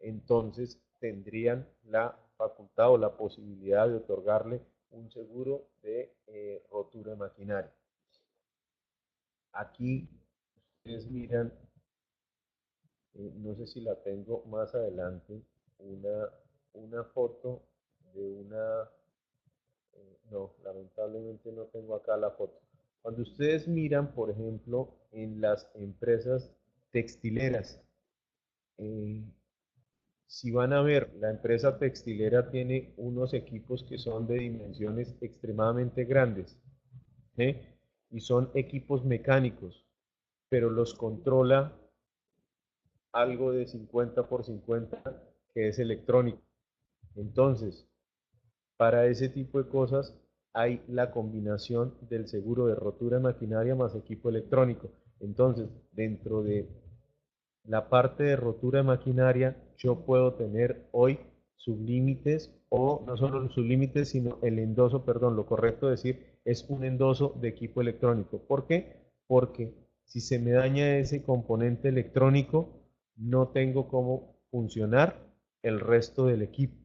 entonces tendrían la facultad o la posibilidad de otorgarle un seguro de rotura de maquinaria. Aquí ustedes miran, no sé si la tengo más adelante, una, una foto de una, no, lamentablemente no tengo acá la foto. Cuando ustedes miran, por ejemplo, en las empresas textileras, eh, si van a ver, la empresa textilera tiene unos equipos que son de dimensiones extremadamente grandes, ¿eh? Y son equipos mecánicos, pero los controla algo de 50 por 50 que es electrónico. Entonces, para ese tipo de cosas hay la combinación del seguro de rotura de maquinaria más equipo electrónico. Entonces, dentro de la parte de rotura de maquinaria, yo puedo tener hoy sublímites o no solo los sublímites, sino el endoso, perdón, lo correcto decir es un endoso de equipo electrónico. ¿Por qué? Porque Si se me daña ese componente electrónico, no tengo cómo funcionar el resto del equipo.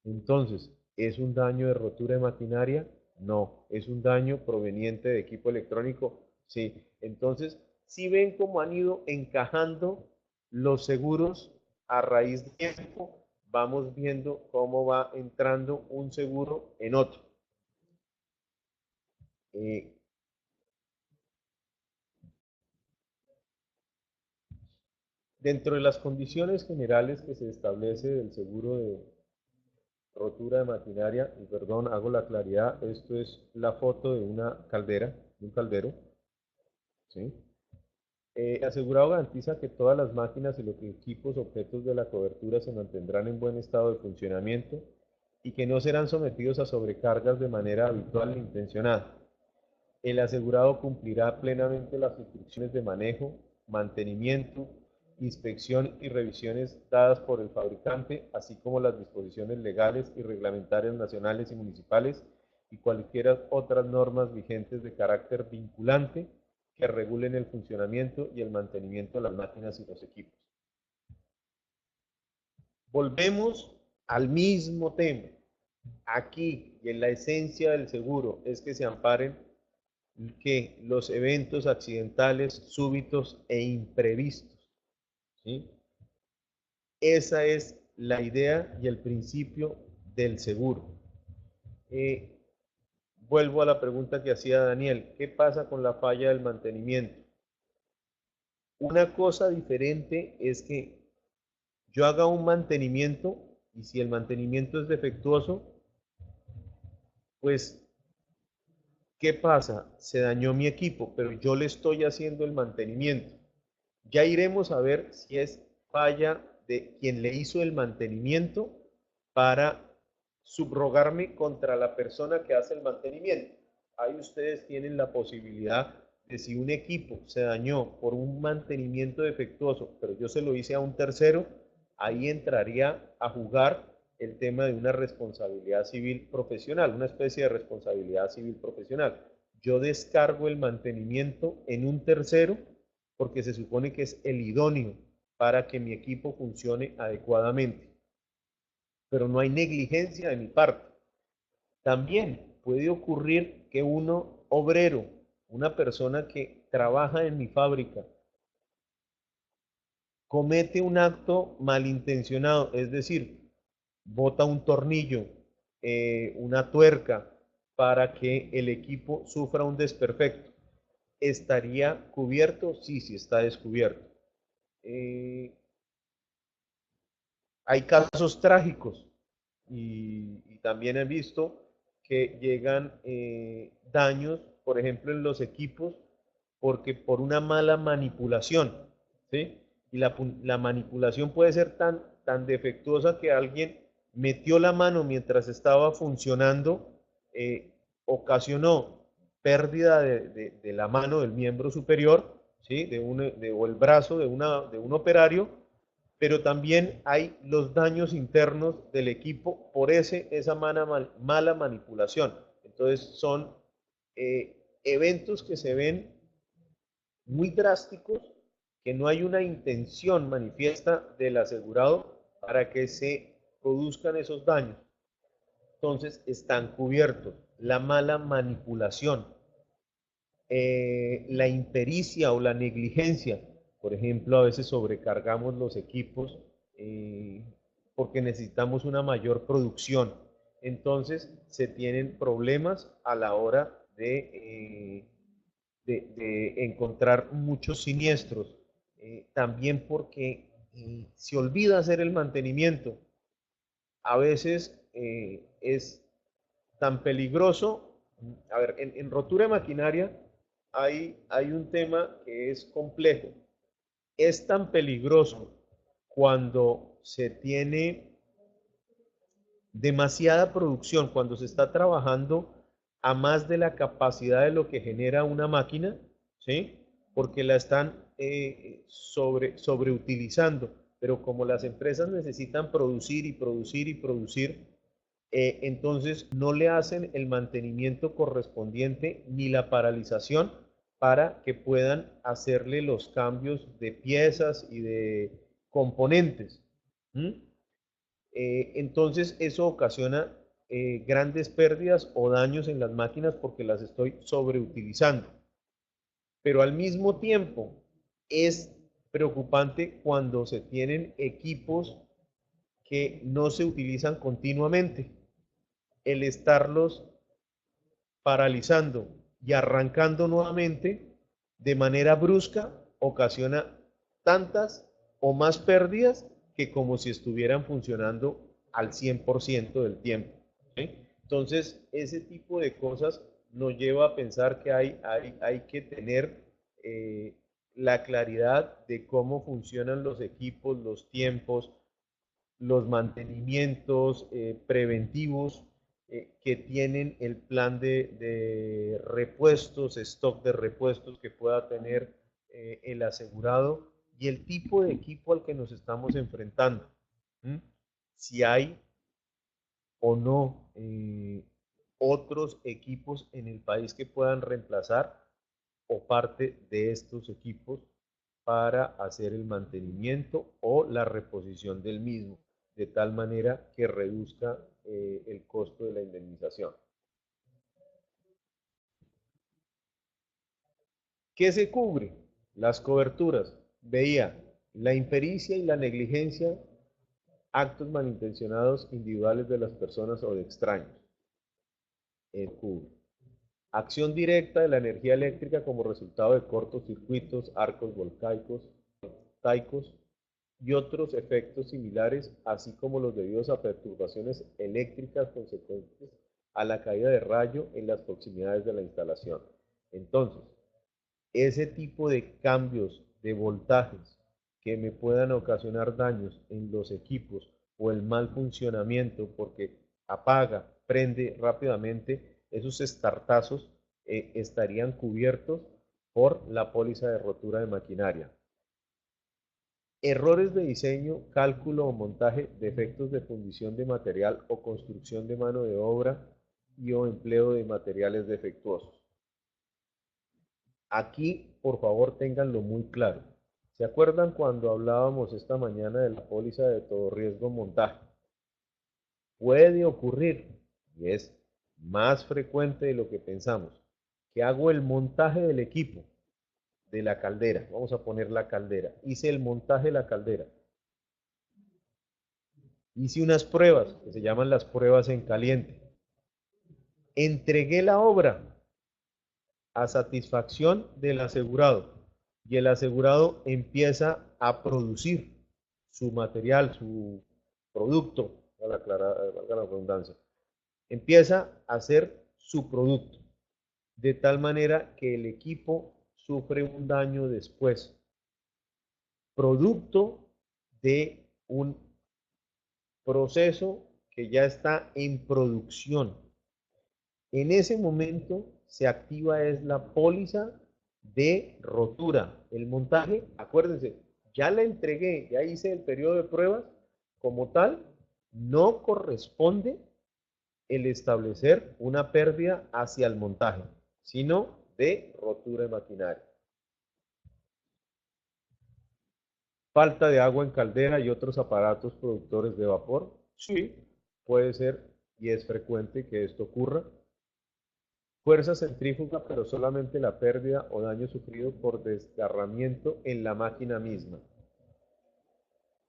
Entonces, ¿es un daño de rotura de maquinaria? No. ¿Es un daño proveniente de equipo electrónico? Sí. Entonces, si ven cómo han ido encajando los seguros a raíz de tiempo, vamos viendo cómo va entrando un seguro en otro. Eh, Dentro de las condiciones generales que se establece del seguro de rotura de maquinaria, y perdón, hago la claridad, esto es la foto de una caldera, de un caldero, ¿sí? El asegurado garantiza que todas las máquinas y los equipos objetos de la cobertura se mantendrán en buen estado de funcionamiento y que no serán sometidos a sobrecargas de manera habitual e intencionada. El asegurado cumplirá plenamente las instrucciones de manejo, mantenimiento, inspección y revisiones dadas por el fabricante, así como las disposiciones legales y reglamentarias nacionales y municipales y cualquier otras normas vigentes de carácter vinculante que regulen el funcionamiento y el mantenimiento de las máquinas y los equipos. Volvemos al mismo tema. Aquí, y en la esencia del seguro, es que se amparen que los eventos accidentales, súbitos e imprevistos, ¿sí? Esa es la idea y el principio del seguro. Eh, Vuelvo a la pregunta que hacía Daniel, ¿qué pasa con la falla del mantenimiento? Una cosa diferente es que yo haga un mantenimiento y si el mantenimiento es defectuoso, pues, ¿qué pasa? Se dañó mi equipo, pero yo le estoy haciendo el mantenimiento. Ya iremos a ver si es falla de quien le hizo el mantenimiento para subrogarme contra la persona que hace el mantenimiento. Ahí ustedes tienen la posibilidad de si un equipo se dañó por un mantenimiento defectuoso, pero yo se lo hice a un tercero, ahí entraría a jugar el tema de una responsabilidad civil profesional, una especie de responsabilidad civil profesional. Yo descargo el mantenimiento en un tercero porque se supone que es el idóneo para que mi equipo funcione adecuadamente. Pero no hay negligencia de mi parte. También puede ocurrir que uno obrero, una persona que trabaja en mi fábrica, comete un acto malintencionado, es decir, bota un tornillo, una tuerca, para que el equipo sufra un desperfecto. ¿Estaría cubierto? Sí, sí está descubierto. Eh, Hay casos trágicos y también he visto que llegan daños, por ejemplo, en los equipos, porque por una mala manipulación, ¿sí? Y la manipulación puede ser tan defectuosa que alguien metió la mano mientras estaba funcionando, eh, ocasionó pérdida de la mano del miembro superior, ¿sí? O el brazo de un operario, pero también hay los daños internos del equipo por esa mala manipulación. Entonces son eventos que se ven muy drásticos, que no hay una intención manifiesta del asegurado para que se produzcan esos daños. Entonces están cubiertos. La mala manipulación, la impericia o la negligencia. Por ejemplo, a veces sobrecargamos los equipos eh, porque necesitamos una mayor producción. Entonces se tienen problemas a la hora de encontrar muchos siniestros. También porque se olvida hacer el mantenimiento. A veces es tan peligroso. A ver, en rotura de maquinaria hay un tema que es complejo. Es tan peligroso cuando se tiene demasiada producción, cuando se está trabajando a más de la capacidad de lo que genera una máquina, ¿sí? Porque la están sobreutilizando. Pero como las empresas necesitan producir y producir y producir, entonces no le hacen el mantenimiento correspondiente ni la paralización para que puedan hacerle los cambios de piezas y de componentes. Entonces eso ocasiona grandes pérdidas o daños en las máquinas porque las estoy sobreutilizando. Pero al mismo tiempo es preocupante cuando se tienen equipos que no se utilizan continuamente. El estarlos paralizando y arrancando nuevamente de manera brusca ocasiona tantas o más pérdidas que como si estuvieran funcionando al 100% del tiempo. ¿Sí? Entonces, ese tipo de cosas nos lleva a pensar que hay que tener la claridad de cómo funcionan los equipos, los tiempos, los mantenimientos preventivos que tienen el plan de repuestos, stock de repuestos que pueda tener el asegurado y el tipo de equipo al que nos estamos enfrentando. ¿Mm? Si hay o no otros equipos en el país que puedan reemplazar o parte de estos equipos para hacer el mantenimiento o la reposición del mismo, de tal manera que reduzca el costo de la indemnización. ¿Qué se cubre? Las coberturas. Veía la impericia y la negligencia, actos malintencionados individuales de las personas o de extraños. Cubre. Acción directa de la energía eléctrica como resultado de cortocircuitos, arcos volcaicos, taicos y otros efectos similares, así como los debidos a perturbaciones eléctricas consecuentes a la caída de rayo en las proximidades de la instalación. Entonces, ese tipo de cambios de voltajes que me puedan ocasionar daños en los equipos o el mal funcionamiento porque apaga, prende rápidamente, esos estartazos estarían cubiertos por la póliza de rotura de maquinaria. Errores de diseño, cálculo o montaje, defectos de fundición de material o construcción de mano de obra y o empleo de materiales defectuosos. Aquí, por favor, ténganlo muy claro. ¿Se acuerdan cuando hablábamos esta mañana de la póliza de todo riesgo montaje? Puede ocurrir, y es más frecuente de lo que pensamos, que hago el montaje del equipo, de la caldera. Vamos a poner la caldera. Hice el montaje de la caldera. Hice unas pruebas, que se llaman las pruebas en caliente. Entregué la obra a satisfacción del asegurado y el asegurado empieza a producir su material, su producto, valga la redundancia, empieza a hacer su producto, de tal manera que el equipo sufre un daño después, producto de un proceso que ya está en producción. En ese momento se activa es la póliza de rotura. El montaje, acuérdense, ya la entregué, ya hice el periodo de pruebas, como tal, no corresponde el establecer una pérdida hacia el montaje, sino de rotura de maquinaria. Falta de agua en caldera y otros aparatos productores de vapor. Sí, puede ser y es frecuente que esto ocurra. Fuerza centrífuga, pero solamente la pérdida o daño sufrido por desgarramiento en la máquina misma.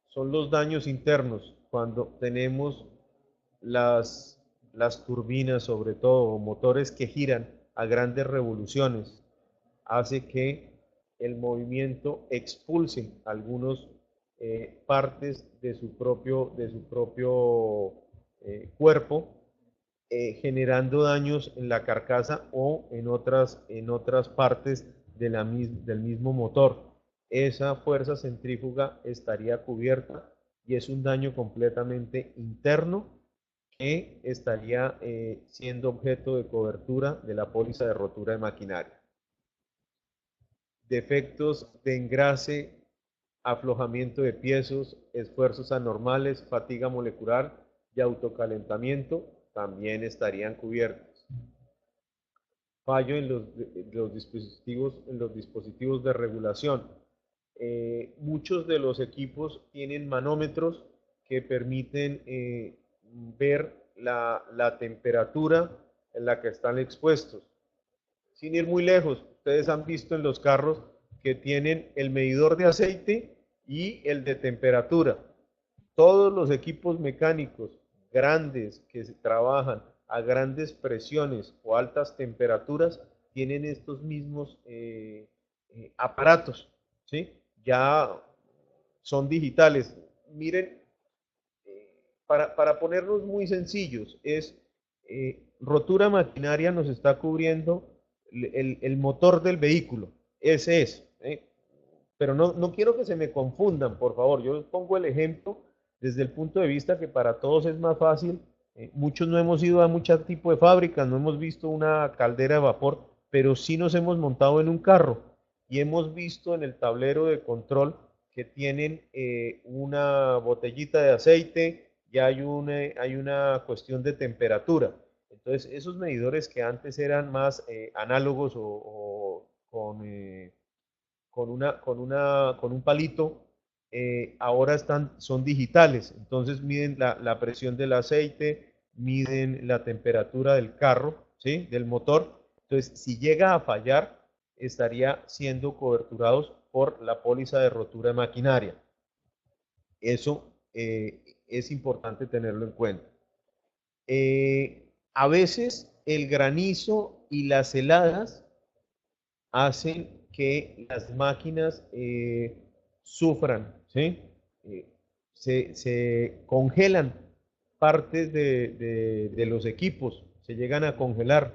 Son los daños internos, cuando tenemos las turbinas, sobre todo, o motores que giran a grandes revoluciones, hace que el movimiento expulse algunas partes de su propio cuerpo, generando daños en la carcasa o en otras partes del mismo motor. Esa fuerza centrífuga estaría cubierta y es un daño completamente interno que estaría siendo objeto de cobertura de la póliza de rotura de maquinaria. Defectos de engrase, aflojamiento de piezos, esfuerzos anormales, fatiga molecular y autocalentamiento también estarían cubiertos. fallo en los dispositivos de regulación. Muchos de los equipos tienen manómetros que permiten ver la temperatura en la que están expuestos. Sin ir muy lejos, ustedes han visto en los carros que tienen el medidor de aceite y el de temperatura. Todos los equipos mecánicos grandes que se trabajan a grandes presiones o altas temperaturas tienen estos mismos aparatos, ¿sí? Ya son digitales. Miren, para ponernos muy sencillos, rotura maquinaria nos está cubriendo el motor del vehículo, ese es, ¿eh? Pero no quiero que se me confundan, por favor. Yo les pongo el ejemplo desde el punto de vista que para todos es más fácil. Muchos no hemos ido a muchos tipos de fábricas, no hemos visto una caldera de vapor, pero sí nos hemos montado en un carro y hemos visto en el tablero de control que tienen una botellita de aceite y hay una cuestión de temperatura. Entonces, esos medidores que antes eran más análogos o con un palito, ahora son digitales. Entonces miden la presión del aceite, miden la temperatura del carro, ¿sí? Del motor. Entonces, si llega a fallar, estaría siendo coberturados por la póliza de rotura de maquinaria. Eso es importante tenerlo en cuenta. A veces el granizo y las heladas hacen que las máquinas sufran, ¿sí? Eh, se congelan partes de los equipos, se llegan a congelar.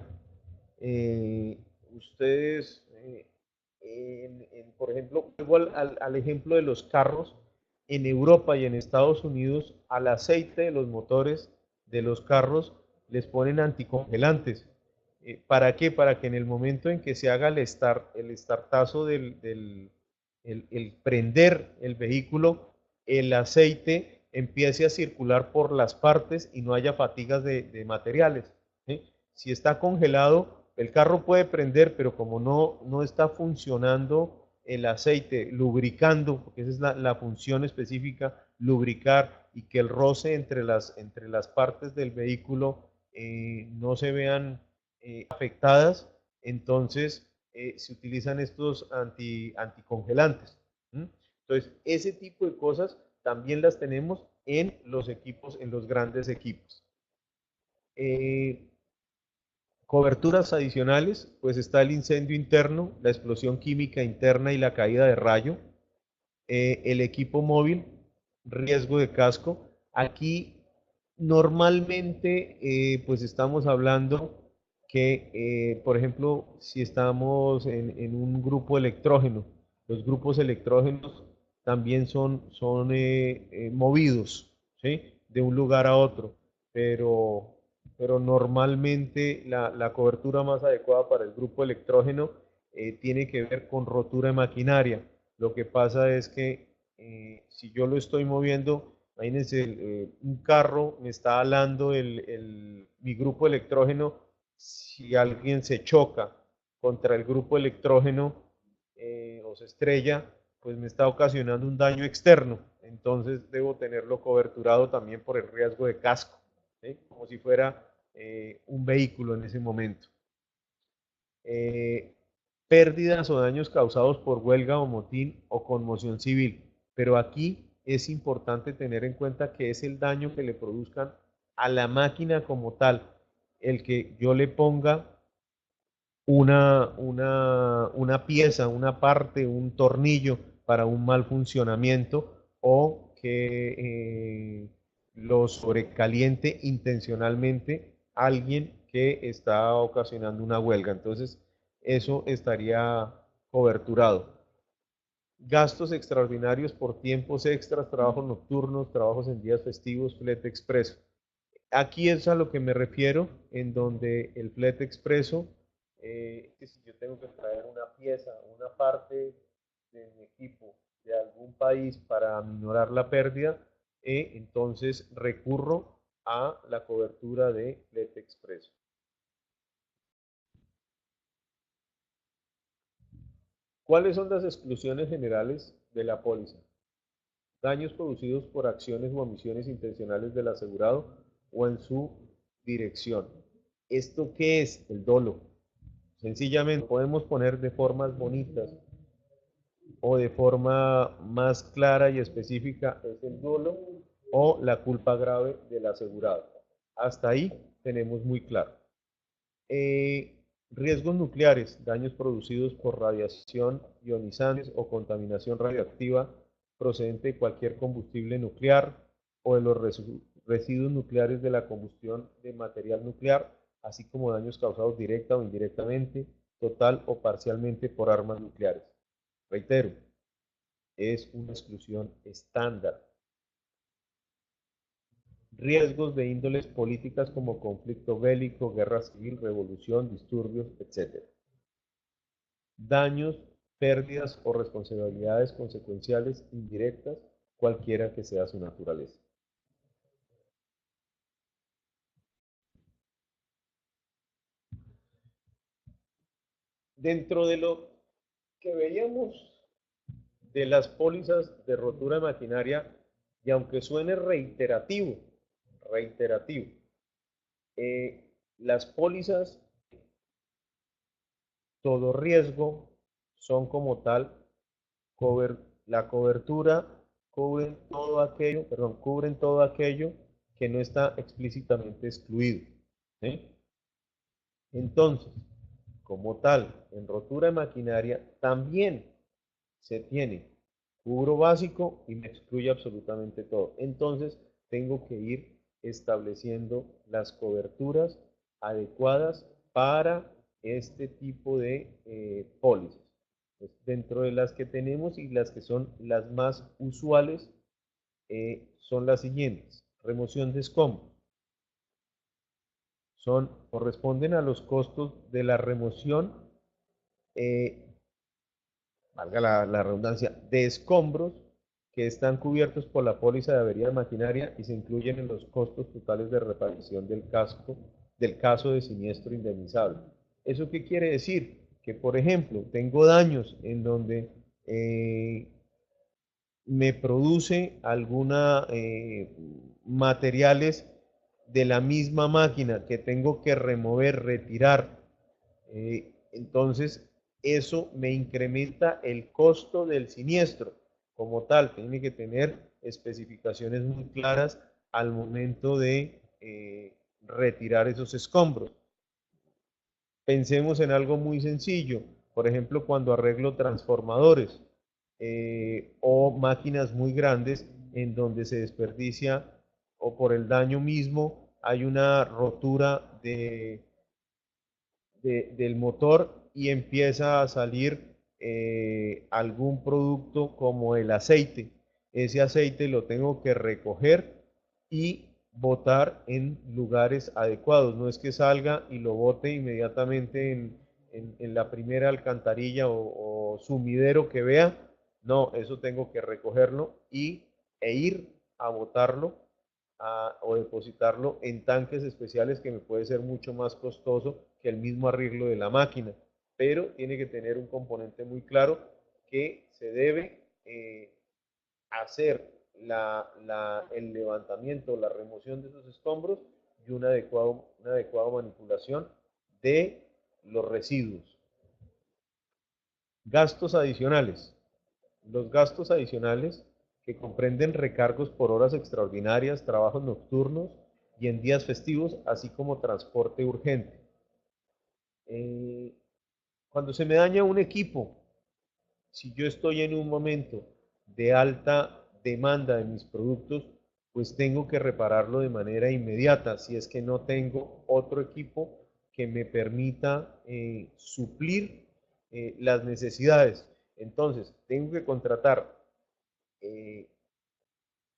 Ustedes, por ejemplo, vuelvo al ejemplo de los carros, en Europa y en Estados Unidos, al aceite de los motores de los carros les ponen anticongelantes. ¿Para qué? Para que en el momento en que se haga el startazo el prender el vehículo, el aceite empiece a circular por las partes y no haya fatigas de materiales, ¿sí? Si está congelado, el carro puede prender, pero como no está funcionando el aceite, lubricando, porque esa es la función específica, lubricar y que el roce entre las partes del vehículo no se vean afectadas, entonces se utilizan estos anticongelantes. ¿Mm? Entonces, ese tipo de cosas también las tenemos en los equipos, en los grandes equipos. Eh, Coberturas adicionales, pues está el incendio interno, la explosión química interna y la caída de rayo, el equipo móvil, riesgo de casco. Aquí normalmente pues estamos hablando que, por ejemplo, si estamos en un grupo electrógeno, los grupos electrógenos también son movidos, ¿sí? De un lugar a otro, pero, pero normalmente la cobertura más adecuada para el grupo electrógeno tiene que ver con rotura de maquinaria. Lo que pasa es que si yo lo estoy moviendo, imagínense, un carro me está alando mi grupo electrógeno, si alguien se choca contra el grupo electrógeno o se estrella, pues me está ocasionando un daño externo. Entonces debo tenerlo coberturado también por el riesgo de casco, ¿sí? Como si fuera un vehículo en ese momento. Eh, Pérdidas o daños causados por huelga o motín o conmoción civil. Pero aquí es importante tener en cuenta que es el daño que le produzcan a la máquina como tal, el que yo le ponga una pieza, una parte, un tornillo para un mal funcionamiento o que lo sobrecaliente intencionalmente alguien que está ocasionando una huelga. Entonces, eso estaría coberturado. Gastos extraordinarios por tiempos extras, trabajos nocturnos, trabajos en días festivos, flete expreso. Aquí es a lo que me refiero, en donde el flete expreso, que si yo tengo que traer una pieza, una parte de mi equipo de algún país para aminorar la pérdida, entonces recurro a la cobertura de flete expreso. ¿Cuáles son las exclusiones generales de la póliza? Daños producidos por acciones o omisiones intencionales del asegurado o en su dirección. ¿Esto qué es? El dolo. Sencillamente podemos poner de formas bonitas o de forma más clara y específica es el dolo o la culpa grave del asegurado. Hasta ahí tenemos muy claro. Riesgos nucleares, daños producidos por radiación ionizantes o contaminación radioactiva procedente de cualquier combustible nuclear o de los residuos nucleares de la combustión de material nuclear, así como daños causados directa o indirectamente, total o parcialmente por armas nucleares. Reitero, es una exclusión estándar. Riesgos de índoles políticas como conflicto bélico, guerra civil, revolución, disturbios, etc. Daños, pérdidas o responsabilidades consecuenciales indirectas, cualquiera que sea su naturaleza. Dentro de lo que veíamos de las pólizas de rotura de maquinaria, y aunque suene reiterativo, las pólizas, todo riesgo, son como tal, la cobertura cubren todo aquello que no está explícitamente excluido. ¿Sí? Entonces, como tal, en rotura de maquinaria también se tiene cubro básico y me excluye absolutamente todo. Entonces, tengo que ir estableciendo las coberturas adecuadas para este tipo de pólizas. Pues, dentro de las que tenemos y las que son las más usuales son las siguientes. Remoción de escombros. Corresponden a los costos de la remoción, eh, valga la redundancia, de escombros que están cubiertos por la póliza de avería maquinaria y se incluyen en los costos totales de reparación del caso de siniestro indemnizable. ¿Eso qué quiere decir? Que, por ejemplo, tengo daños en donde me produce alguna materiales de la misma máquina que tengo que remover, retirar. Entonces, eso me incrementa el costo del siniestro. Como tal, tiene que tener especificaciones muy claras al momento de retirar esos escombros. Pensemos en algo muy sencillo, por ejemplo, cuando arreglo transformadores o máquinas muy grandes en donde se desperdicia o por el daño mismo hay una rotura del motor y empieza a salir algún producto como el aceite. Ese aceite lo tengo que recoger y botar en lugares adecuados. No es que salga y lo bote inmediatamente en la primera alcantarilla o sumidero que vea. No, eso tengo que recogerlo e ir a botarlo o depositarlo en tanques especiales que me puede ser mucho más costoso que el mismo arreglo de la máquina, pero tiene que tener un componente muy claro que se debe hacer el levantamiento, la remoción de esos escombros y una adecuada manipulación de los residuos. Gastos adicionales. Los gastos adicionales que comprenden recargos por horas extraordinarias, trabajos nocturnos y en días festivos, así como transporte urgente. Eh, Cuando se me daña un equipo, si yo estoy en un momento de alta demanda de mis productos, pues tengo que repararlo de manera inmediata, si es que no tengo otro equipo que me permita suplir las necesidades. Entonces, tengo que contratar eh,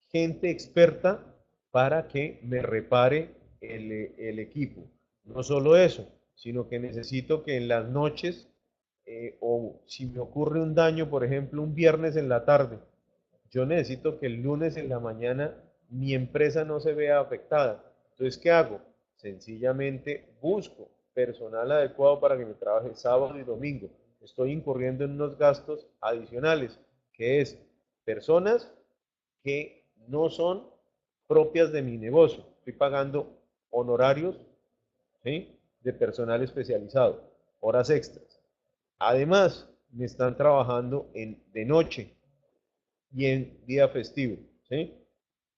gente experta para que me repare el equipo. No solo eso, sino que necesito que en las noches o si me ocurre un daño, por ejemplo, un viernes en la tarde, yo necesito que el lunes en la mañana mi empresa no se vea afectada. Entonces, ¿qué hago? Sencillamente busco personal adecuado para que me trabaje sábado y domingo. estoy incurriendo en unos gastos adicionales, que es personas que no son propias de mi negocio. Estoy pagando honorarios, ¿sí?, de personal especializado, horas extras. Además, me están trabajando de noche y en día festivo, ¿sí?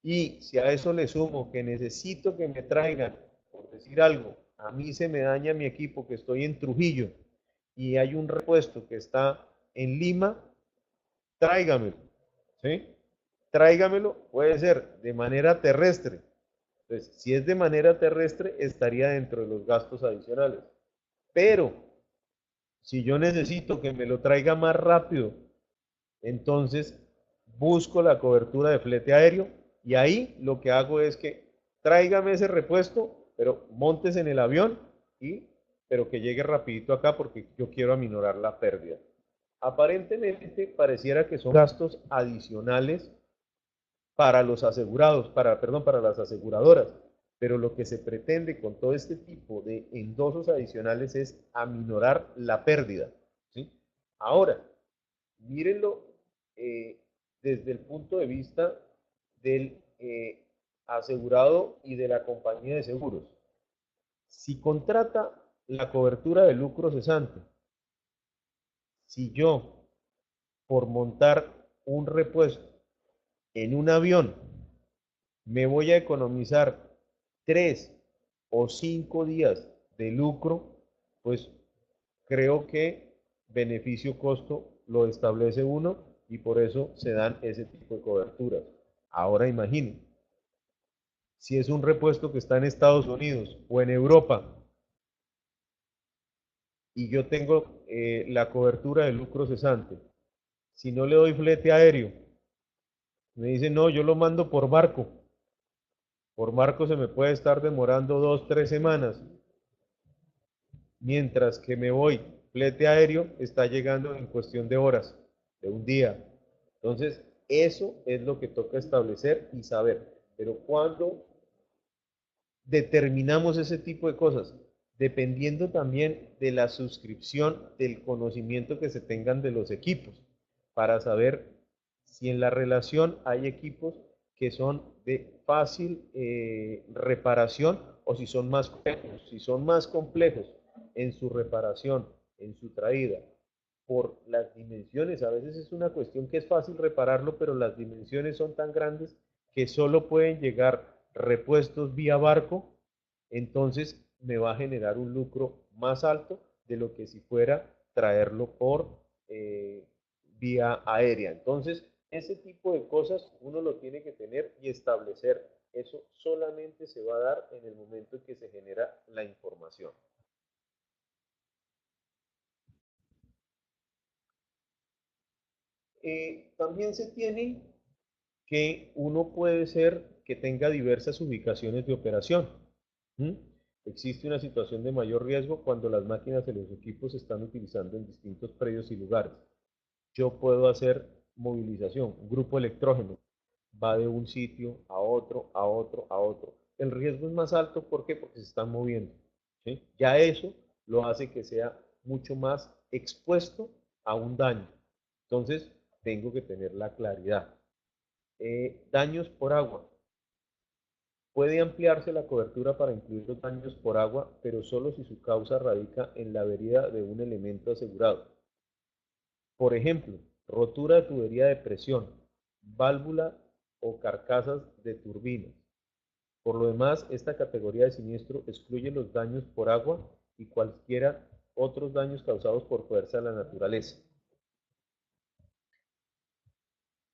Y si a eso le sumo que necesito que me traigan, por decir algo, a mí se me daña mi equipo, que estoy en Trujillo y hay un repuesto que está en Lima, tráigamelo, ¿sí? Tráigamelo, puede ser de manera terrestre. Entonces, si es de manera terrestre, estaría dentro de los gastos adicionales. Pero, si yo necesito que me lo traiga más rápido, entonces busco la cobertura de flete aéreo y ahí lo que hago es que tráigame ese repuesto, pero montes en el avión y pero que llegue rapidito acá porque yo quiero aminorar la pérdida. Aparentemente pareciera que son gastos adicionales para los asegurados, para las aseguradoras, pero lo que se pretende con todo este tipo de endosos adicionales es aminorar la pérdida, ¿sí? Ahora, mírenlo desde el punto de vista del asegurado y de la compañía de seguros. Si contrata la cobertura de lucro cesante, si yo, por montar un repuesto en un avión, me voy a economizar 3 o 5 días de lucro, pues creo que beneficio-costo lo establece uno y por eso se dan ese tipo de coberturas. Ahora imaginen, si es un repuesto que está en Estados Unidos o en Europa y yo tengo la cobertura de lucro cesante, si no le doy flete aéreo, me dicen, no, yo lo mando por barco. Por barco se me puede estar demorando 2, 3 semanas, mientras que me voy, flete aéreo está llegando en cuestión de horas, de un día. Entonces, eso es lo que toca establecer y saber. Pero cuando determinamos ese tipo de cosas, dependiendo también de la suscripción, del conocimiento que se tengan de los equipos, para saber si en la relación hay equipos que son de fácil reparación o si son más complejos. Si son más complejos en su reparación, en su traída, por las dimensiones, a veces es una cuestión que es fácil repararlo, pero las dimensiones son tan grandes que solo pueden llegar repuestos vía barco, entonces me va a generar un lucro más alto de lo que si fuera traerlo por vía aérea. Entonces, ese tipo de cosas uno lo tiene que tener y establecer. Eso solamente se va a dar en el momento en que se genera la información. También se tiene que uno puede ser que tenga diversas ubicaciones de operación. ¿Mm? Existe una situación de mayor riesgo cuando las máquinas y los equipos se están utilizando en distintos predios y lugares. Yo puedo hacer movilización, un grupo electrógeno, va de un sitio a otro, a otro, a otro. El riesgo es más alto, ¿por qué? Porque se están moviendo, ¿sí? Ya eso lo hace que sea mucho más expuesto a un daño. Entonces, tengo que tener la claridad. Daños por agua. Puede ampliarse la cobertura para incluir los daños por agua, pero solo si su causa radica en la avería de un elemento asegurado. Por ejemplo, rotura de tubería de presión, válvula o carcasas de turbinas. Por lo demás, esta categoría de siniestro excluye los daños por agua y cualquiera otros daños causados por fuerza de la naturaleza.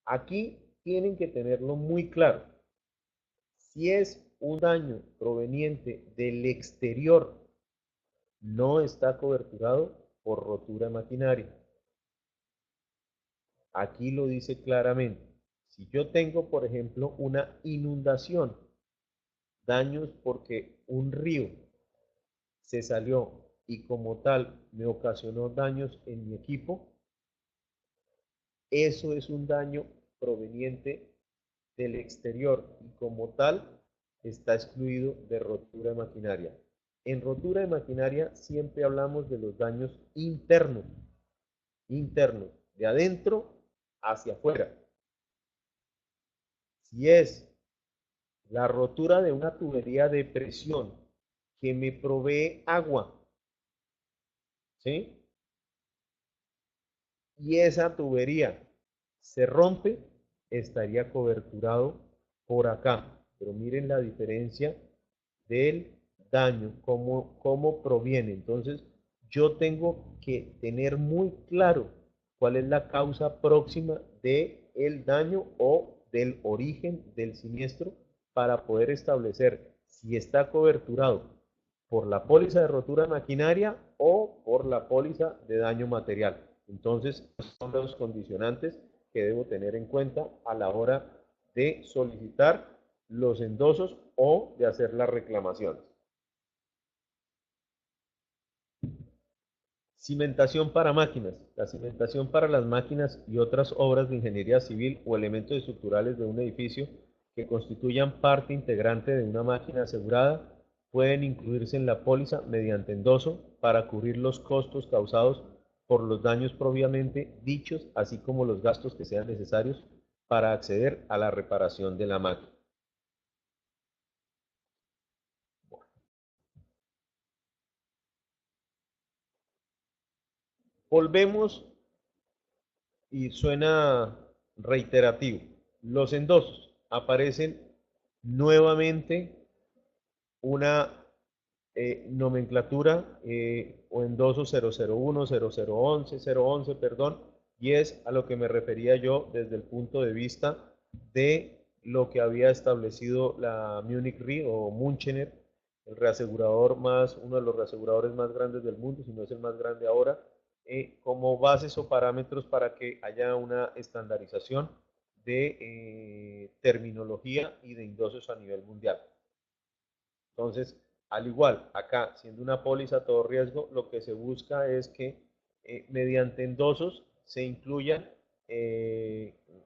Aquí tienen que tenerlo muy claro. Si es un daño proveniente del exterior, no está coberturado por rotura de maquinaria. Aquí lo dice claramente. Si yo tengo, por ejemplo, una inundación, daños porque un río se salió y como tal me ocasionó daños en mi equipo, eso es un daño proveniente del exterior y como tal está excluido de rotura de maquinaria. En rotura de maquinaria siempre hablamos de los daños internos, internos, de adentro hacia afuera. Si es la rotura de una tubería de presión que me provee agua, ¿sí? Y esa tubería se rompe, estaría coberturado por acá. Pero miren la diferencia del daño, cómo proviene. Entonces, yo tengo que tener muy claro cuál es la causa próxima del daño o del origen del siniestro para poder establecer si está coberturado por la póliza de rotura maquinaria o por la póliza de daño material. Entonces, son los condicionantes que debo tener en cuenta a la hora de solicitar los endosos o de hacer las reclamaciones. Cimentación para máquinas. La cimentación para las máquinas y otras obras de ingeniería civil o elementos estructurales de un edificio que constituyan parte integrante de una máquina asegurada pueden incluirse en la póliza mediante endoso para cubrir los costos causados por los daños propiamente dichos, así como los gastos que sean necesarios para acceder a la reparación de la máquina. Volvemos y suena reiterativo. Los endosos aparecen nuevamente una nomenclatura o endoso 001, 0011, 011, perdón, y es a lo que me refería yo desde el punto de vista de lo que había establecido la Munich Re o Münchener, el reasegurador más, uno de los reaseguradores más grandes del mundo, si no es el más grande ahora, como bases o parámetros para que haya una estandarización de terminología y de endosos a nivel mundial. Entonces, al igual, acá, siendo una póliza todo riesgo, lo que se busca es que mediante endosos se incluyan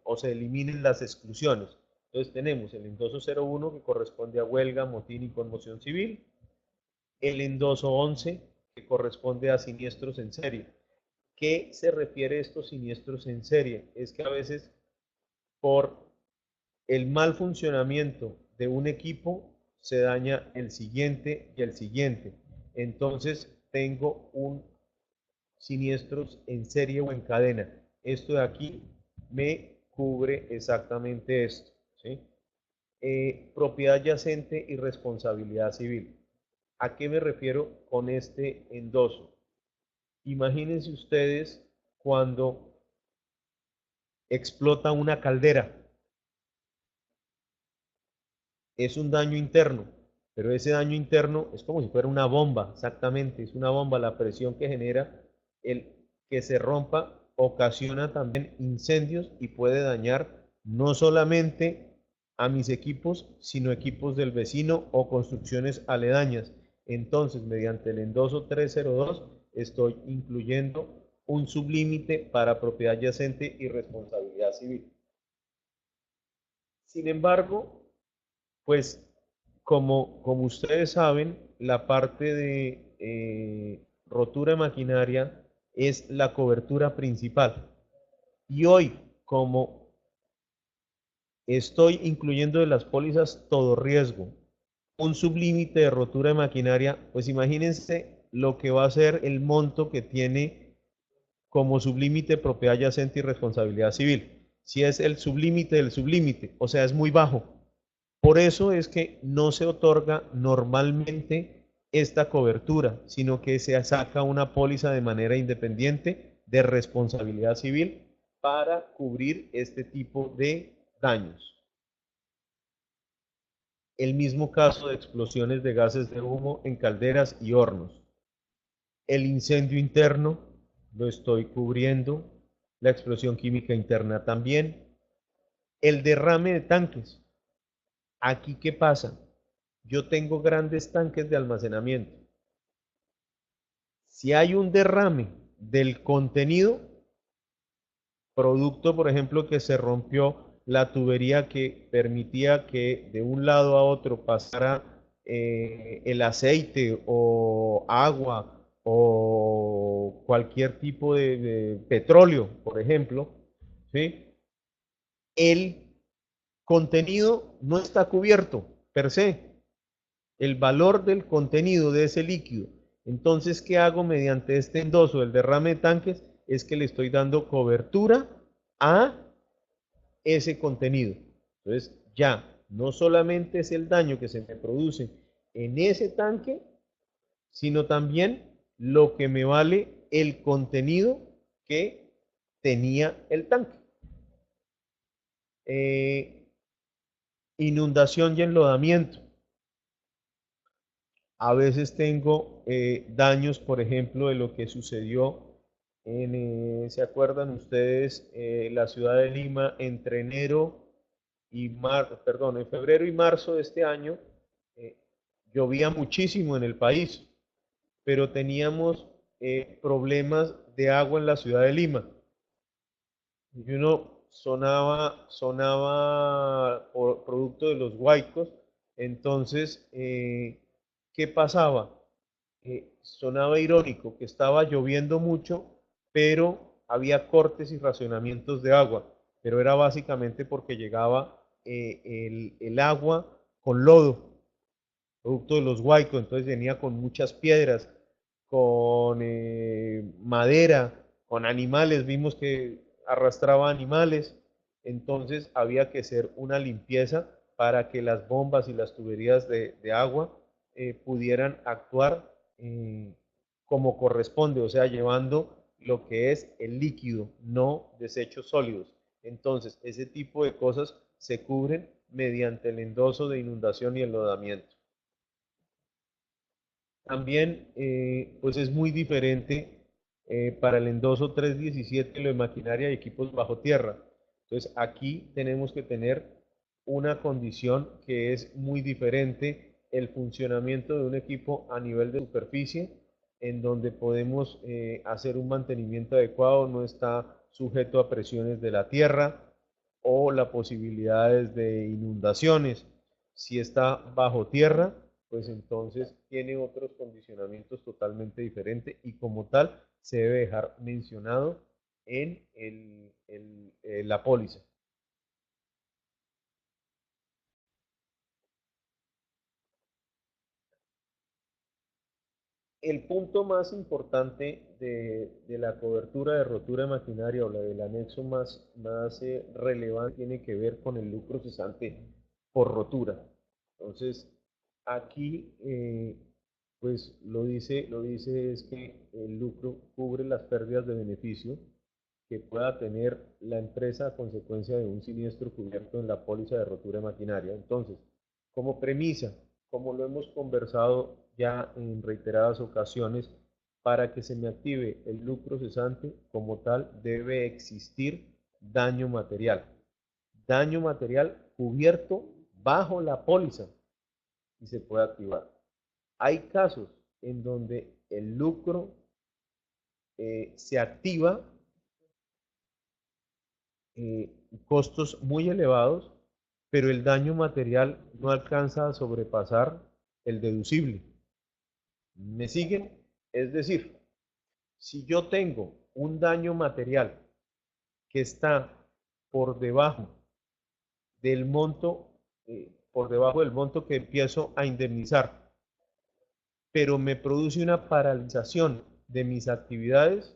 o se eliminen las exclusiones. Entonces tenemos el endoso 01 que corresponde a huelga, motín y conmoción civil, el endoso 11 que corresponde a siniestros en serie. ¿Qué se refiere a estos siniestros en serie? Es que a veces por el mal funcionamiento de un equipo se daña el siguiente y el siguiente. Entonces tengo un siniestros en serie o en cadena. Esto de aquí me cubre exactamente esto, ¿sí? Propiedad yacente y responsabilidad civil. ¿A qué me refiero con este endoso? Imagínense ustedes cuando explota una caldera. Es un daño interno, pero ese daño interno es como si fuera una bomba, exactamente, es una bomba. La presión que genera el que se rompa ocasiona también incendios y puede dañar no solamente a mis equipos, sino equipos del vecino o construcciones aledañas. Entonces, mediante el endoso 302, estoy incluyendo un sublímite para propiedad yacente y responsabilidad civil. Sin embargo, pues como ustedes saben, la parte de rotura de maquinaria es la cobertura principal. Y hoy, como estoy incluyendo de las pólizas todo riesgo, un sublímite de rotura de maquinaria, pues imagínense lo que va a ser el monto que tiene como sublímite propiedad yacente y responsabilidad civil. Si es el sublímite del sublímite, o sea, es muy bajo. Por eso es que no se otorga normalmente esta cobertura, sino que se saca una póliza de manera independiente de responsabilidad civil para cubrir este tipo de daños. El mismo caso de explosiones de gases de humo en calderas y hornos. El incendio interno lo estoy cubriendo, la explosión química interna también. El derrame de tanques. Aquí, ¿qué pasa? Yo tengo grandes tanques de almacenamiento. Si hay un derrame del contenido, producto, por ejemplo, que se rompió la tubería que permitía que de un lado a otro pasara el aceite o agua o cualquier tipo de petróleo, por ejemplo, ¿sí? El contenido no está cubierto per se, el valor del contenido de ese líquido. Entonces, ¿qué hago mediante este endoso del derrame de tanques? Es que le estoy dando cobertura a ese contenido. Entonces, ya, no solamente es el daño que se me produce en ese tanque, sino también lo que me vale el contenido que tenía el tanque. Eh, Inundación y enlodamiento. A veces tengo daños, por ejemplo, de lo que sucedió ¿se acuerdan ustedes? La ciudad de Lima entre enero y perdón, en febrero y marzo de este año eh, llovía muchísimo en el país, pero teníamos problemas de agua en la ciudad de Lima. Y uno sonaba por producto de los huaicos, entonces, ¿qué pasaba? Sonaba irónico que estaba lloviendo mucho, pero había cortes y racionamientos de agua, pero era básicamente porque llegaba el agua con lodo, producto de los huaicos, entonces venía con muchas piedras, con madera, con animales, vimos que arrastraba animales, entonces había que hacer una limpieza para que las bombas y las tuberías de agua pudieran actuar como corresponde, o sea, llevando lo que es el líquido, no desechos sólidos. Entonces, ese tipo de cosas se cubren mediante el endoso de inundación y enlodamiento. También, pues es muy diferente para el endoso 317 lo de maquinaria y equipos bajo tierra. Entonces, aquí tenemos que tener una condición que es muy diferente, el funcionamiento de un equipo a nivel de superficie, en donde podemos hacer un mantenimiento adecuado, no está sujeto a presiones de la tierra o las posibilidades de inundaciones. Si está bajo tierra, pues entonces tiene otros condicionamientos totalmente diferentes y como tal se debe dejar mencionado en la póliza. El punto más importante de la cobertura de rotura de maquinaria o la del anexo más relevante tiene que ver con el lucro cesante por rotura. Entonces, aquí, pues lo dice es que el lucro cubre las pérdidas de beneficio que pueda tener la empresa a consecuencia de un siniestro cubierto en la póliza de rotura de maquinaria. Entonces, como premisa, como lo hemos conversado ya en reiteradas ocasiones, para que se me active el lucro cesante, como tal, debe existir daño material. Daño material cubierto bajo la póliza y se puede activar. Hay casos en donde el lucro se activa costos muy elevados, pero el daño material no alcanza a sobrepasar el deducible. ¿Me siguen? Es decir, si yo tengo un daño material que está por debajo por debajo del monto que empiezo a indemnizar, pero me produce una paralización de mis actividades,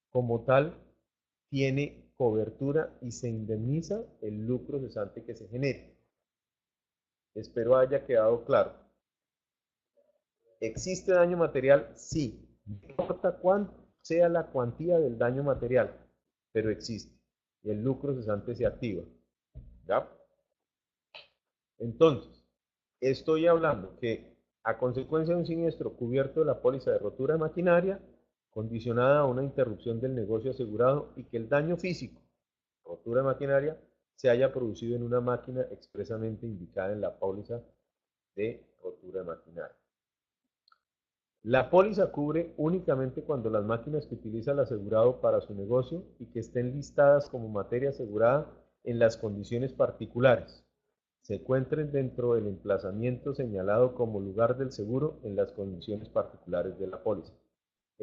como tal, tiene cobertura y se indemniza el lucro cesante que se genere. Espero haya quedado claro. ¿Existe daño material? Sí. No importa cuánto sea la cuantía del daño material, pero existe. Y el lucro cesante se activa. ¿Ya? Entonces, estoy hablando que a consecuencia de un siniestro cubierto de la póliza de rotura de maquinaria, condicionada a una interrupción del negocio asegurado y que el daño físico, rotura de maquinaria, se haya producido en una máquina expresamente indicada en la póliza de rotura de maquinaria. La póliza cubre únicamente cuando las máquinas que utiliza el asegurado para su negocio y que estén listadas como materia asegurada en las condiciones particulares se encuentren dentro del emplazamiento señalado como lugar del seguro en las condiciones particulares de la póliza.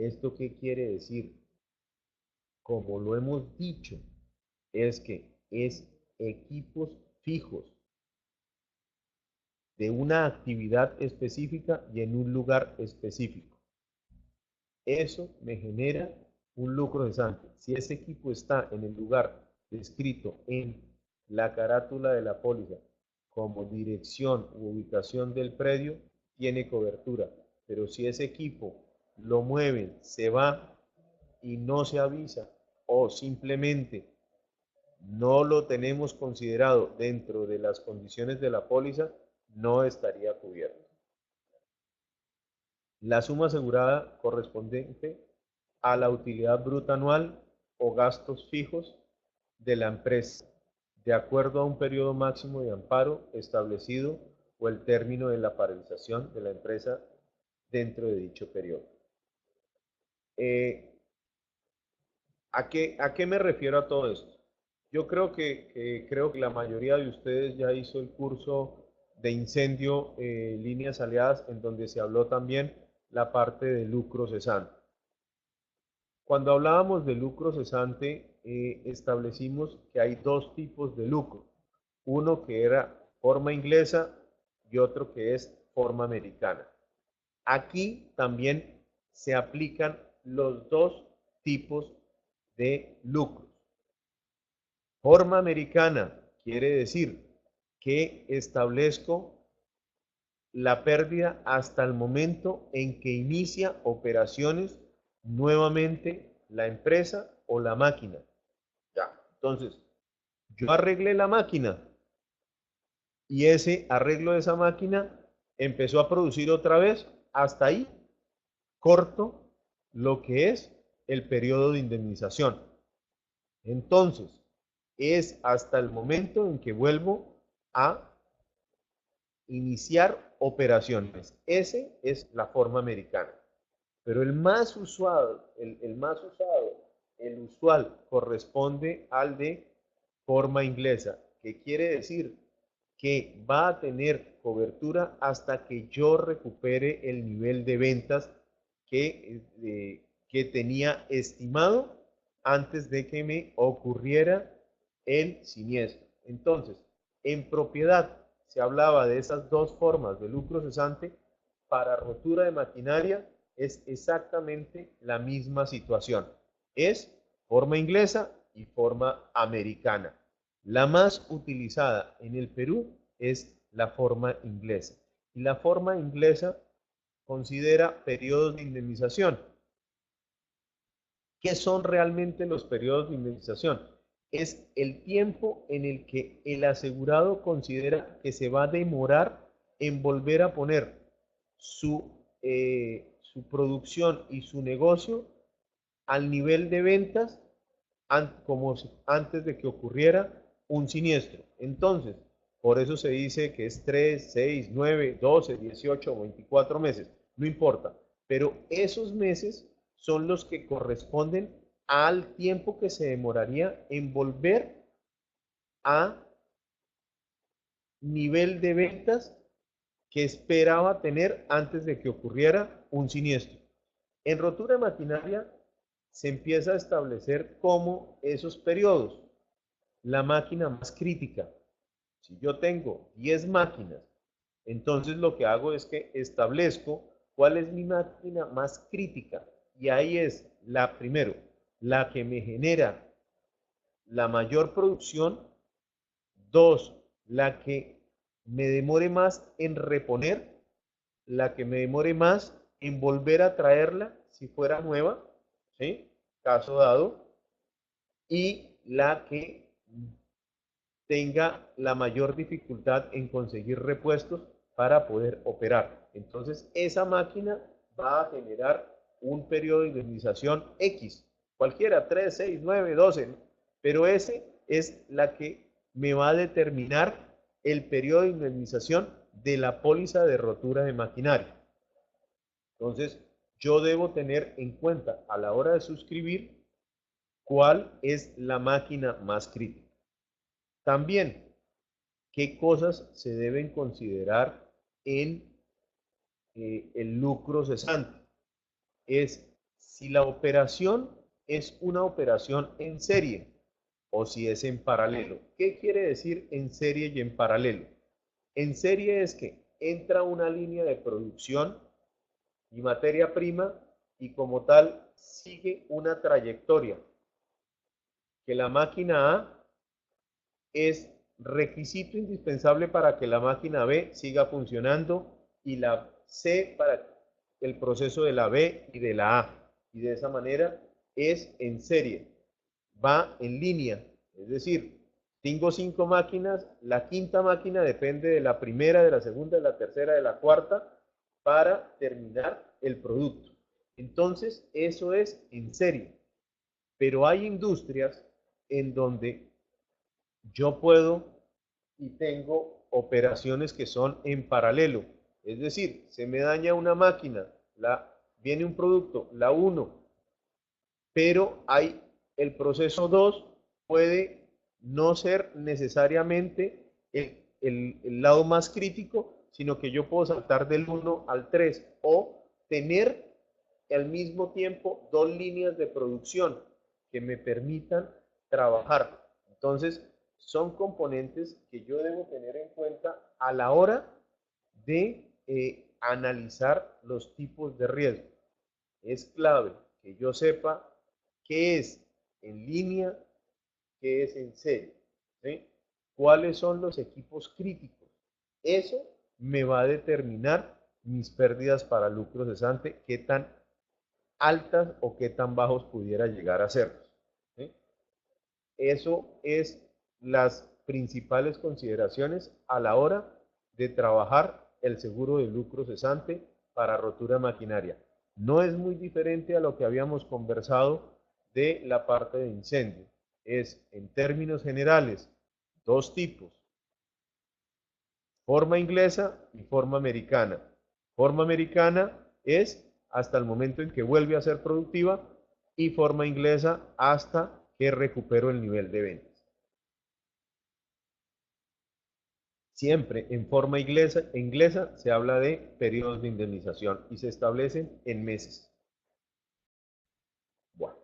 ¿Esto qué quiere decir? Como lo hemos dicho, es que es equipos fijos de una actividad específica y en un lugar específico. Eso me genera un lucro cesante. Si ese equipo está en el lugar descrito en la carátula de la póliza como dirección u ubicación del predio, tiene cobertura. Pero si ese equipo lo mueven, se va y no se avisa o simplemente no lo tenemos considerado dentro de las condiciones de la póliza, no estaría cubierto. La suma asegurada correspondiente a la utilidad bruta anual o gastos fijos de la empresa, de acuerdo a un periodo máximo de amparo establecido o el término de la paralización de la empresa dentro de dicho periodo. Eh, ¿A qué me refiero a todo esto? Yo creo que la mayoría de ustedes ya hizo el curso de incendio líneas aliadas, en donde se habló también la parte de lucro cesante. Cuando hablábamos de lucro cesante, establecimos que hay dos tipos de lucro. Uno que era forma inglesa y otro que es forma americana. Aquí también se aplican los dos tipos de lucros. Forma americana quiere decir que establezco la pérdida hasta el momento en que inicia operaciones nuevamente la empresa o la máquina. Ya, entonces, yo arreglé la máquina y ese arreglo de esa máquina empezó a producir otra vez. Hasta ahí corto lo que es el periodo de indemnización. Entonces, es hasta el momento en que vuelvo a iniciar operaciones. Ese es la forma americana. Pero el más usado, el usual, corresponde al de forma inglesa, que quiere decir que va a tener cobertura hasta que yo recupere el nivel de ventas que tenía estimado antes de que me ocurriera el siniestro. Entonces, en propiedad se hablaba de esas dos formas de lucro cesante. Para rotura de maquinaria es exactamente la misma situación. Es forma inglesa y forma americana. La más utilizada en el Perú es la forma inglesa. Y la forma inglesa considera periodos de indemnización. ¿Qué son realmente los periodos de indemnización? Es el tiempo en el que el asegurado considera que se va a demorar en volver a poner su producción y su negocio al nivel de ventas como antes de que ocurriera un siniestro. Entonces, por eso se dice que es 3, 6, 9, 12, 18 o 24 meses, no importa, pero esos meses son los que corresponden al tiempo que se demoraría en volver a nivel de ventas que esperaba tener antes de que ocurriera un siniestro. En rotura de maquinaria se empieza a establecer como esos periodos. La máquina más crítica. Si yo tengo 10 máquinas, entonces lo que hago es que establezco cuál es mi máquina más crítica. Y ahí es la primero, la que me genera la mayor producción. Dos, la que me demore más en reponer, la que me demore más en volver a traerla si fuera nueva, ¿sí? Caso dado. Y la que tenga la mayor dificultad en conseguir repuestos para poder operar. Entonces, esa máquina va a generar un periodo de indemnización X, cualquiera, 3, 6, 9, 12, pero ese es la que me va a determinar el periodo de indemnización de la póliza de rotura de maquinaria. Entonces, yo debo tener en cuenta a la hora de suscribir cuál es la máquina más crítica. También, ¿qué cosas se deben considerar en el lucro cesante? Es si la operación es una operación en serie o si es en paralelo. ¿Qué quiere decir en serie y en paralelo? En serie es que entra una línea de producción y materia prima y como tal sigue una trayectoria que la máquina A es requisito indispensable para que la máquina B siga funcionando y la C para el proceso de la B y de la A. Y de esa manera es en serie, va en línea. Es decir, tengo 5 máquinas, la quinta máquina depende de la primera, de la segunda, de la tercera, de la cuarta, para terminar el producto. Entonces, eso es en serie. Pero hay industrias en donde yo puedo y tengo operaciones que son en paralelo. Es decir, se me daña una máquina, viene un producto, la 1, pero hay el proceso 2 puede no ser necesariamente el lado más crítico, sino que yo puedo saltar del 1 al 3 o tener al mismo tiempo dos líneas de producción que me permitan trabajar. Entonces, son componentes que yo debo tener en cuenta a la hora de analizar los tipos de riesgo. Es clave que yo sepa qué es en línea, qué es en serie, ¿sí? ¿Cuáles son los equipos críticos? Eso me va a determinar mis pérdidas para lucro cesante, qué tan altas o qué tan bajos pudiera llegar a ser. ¿Sí? Eso es las principales consideraciones a la hora de trabajar el seguro de lucro cesante para rotura maquinaria. No es muy diferente a lo que habíamos conversado de la parte de incendio. Es, en términos generales, dos tipos, forma inglesa y forma americana. Forma americana es hasta el momento en que vuelve a ser productiva y forma inglesa hasta que recupero el nivel de ventas. Siempre en forma inglesa se habla de periodos de indemnización y se establecen en meses. Bueno,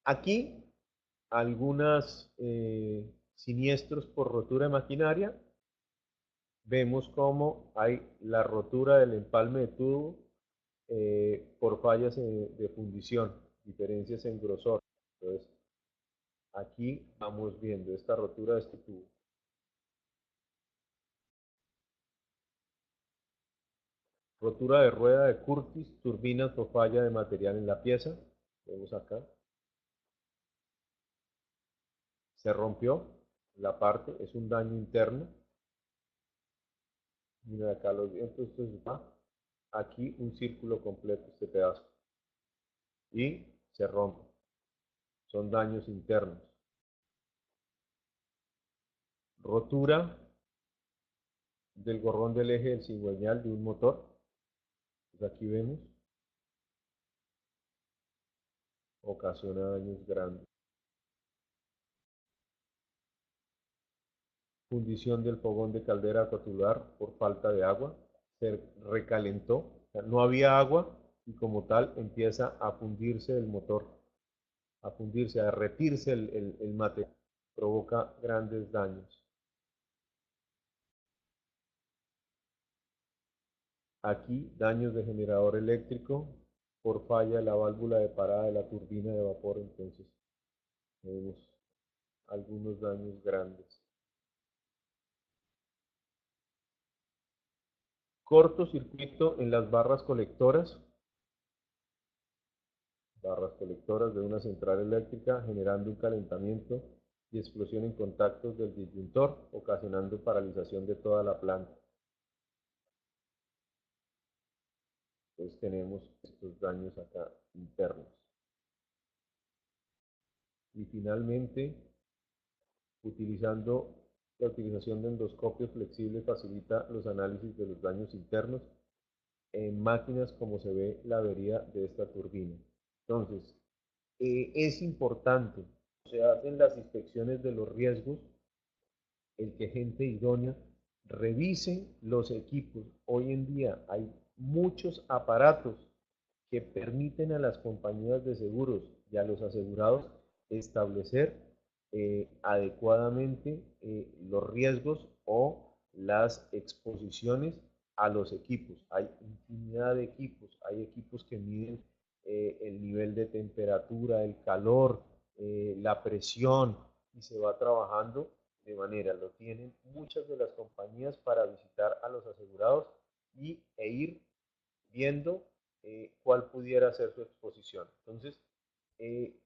aquí algunos siniestros por rotura de maquinaria. Vemos cómo hay la rotura del empalme de tubo por fallas de fundición, diferencias en grosor. Entonces, aquí vamos viendo esta rotura de este tubo. Rotura de rueda de Curtis, turbinas por falla de material en la pieza. Vemos acá. Se rompió la parte, es un daño interno. Mira acá los vientos, esto es aquí un círculo completo, este pedazo. Y se rompe. Son daños internos. Rotura del gorrón del eje del cigüeñal de un motor. Pues aquí vemos. Ocasiona daños grandes. Fundición del fogón de caldera acotular por falta de agua. Se recalentó. O sea, no había agua y como tal empieza a fundirse el motor. A fundirse, a derretirse el material. Provoca grandes daños. Aquí daños de generador eléctrico por falla de la válvula de parada de la turbina de vapor. Entonces vemos algunos daños grandes. Cortocircuito en las barras colectoras de una central eléctrica generando un calentamiento y explosión en contactos del disyuntor, ocasionando paralización de toda la planta. Entonces tenemos estos daños acá internos. Y finalmente, utilizando la utilización de endoscopios flexibles facilita los análisis de los daños internos en máquinas como se ve la avería de esta turbina. Entonces, es importante, se hacen las inspecciones de los riesgos, el que gente idónea revise los equipos. Hoy en día hay muchos aparatos que permiten a las compañías de seguros y a los asegurados establecer adecuadamente los riesgos o las exposiciones a los equipos. Hay infinidad de equipos, hay equipos que miden el nivel de temperatura, el calor, la presión, y se va trabajando de manera, lo tienen muchas de las compañías para visitar a los asegurados e ir viendo cuál pudiera ser su exposición. Entonces, eh,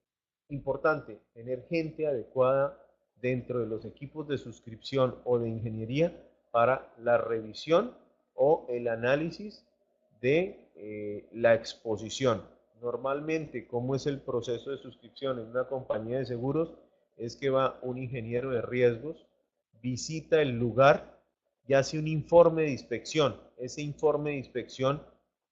importante tener gente adecuada dentro de los equipos de suscripción o de ingeniería para la revisión o el análisis de la exposición. Normalmente, ¿cómo es el proceso de suscripción en una compañía de seguros? Es que va un ingeniero de riesgos, visita el lugar y hace un informe de inspección. Ese informe de inspección,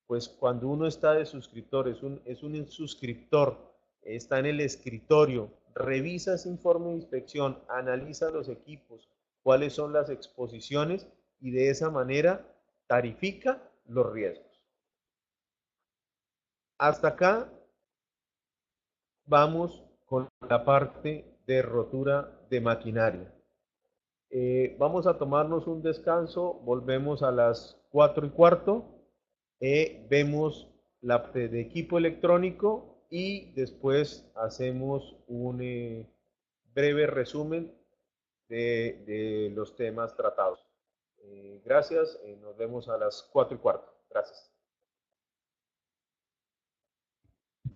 pues cuando uno está de suscriptor, es un suscriptor, está en el escritorio, revisa ese informe de inspección, analiza los equipos, cuáles son las exposiciones y de esa manera tarifica los riesgos. Hasta acá vamos con la parte de rotura de maquinaria. Vamos a tomarnos un descanso, volvemos a las 4:15, vemos la de equipo electrónico y después hacemos un breve resumen de los temas tratados. Gracias, nos vemos a las 4:15. Gracias.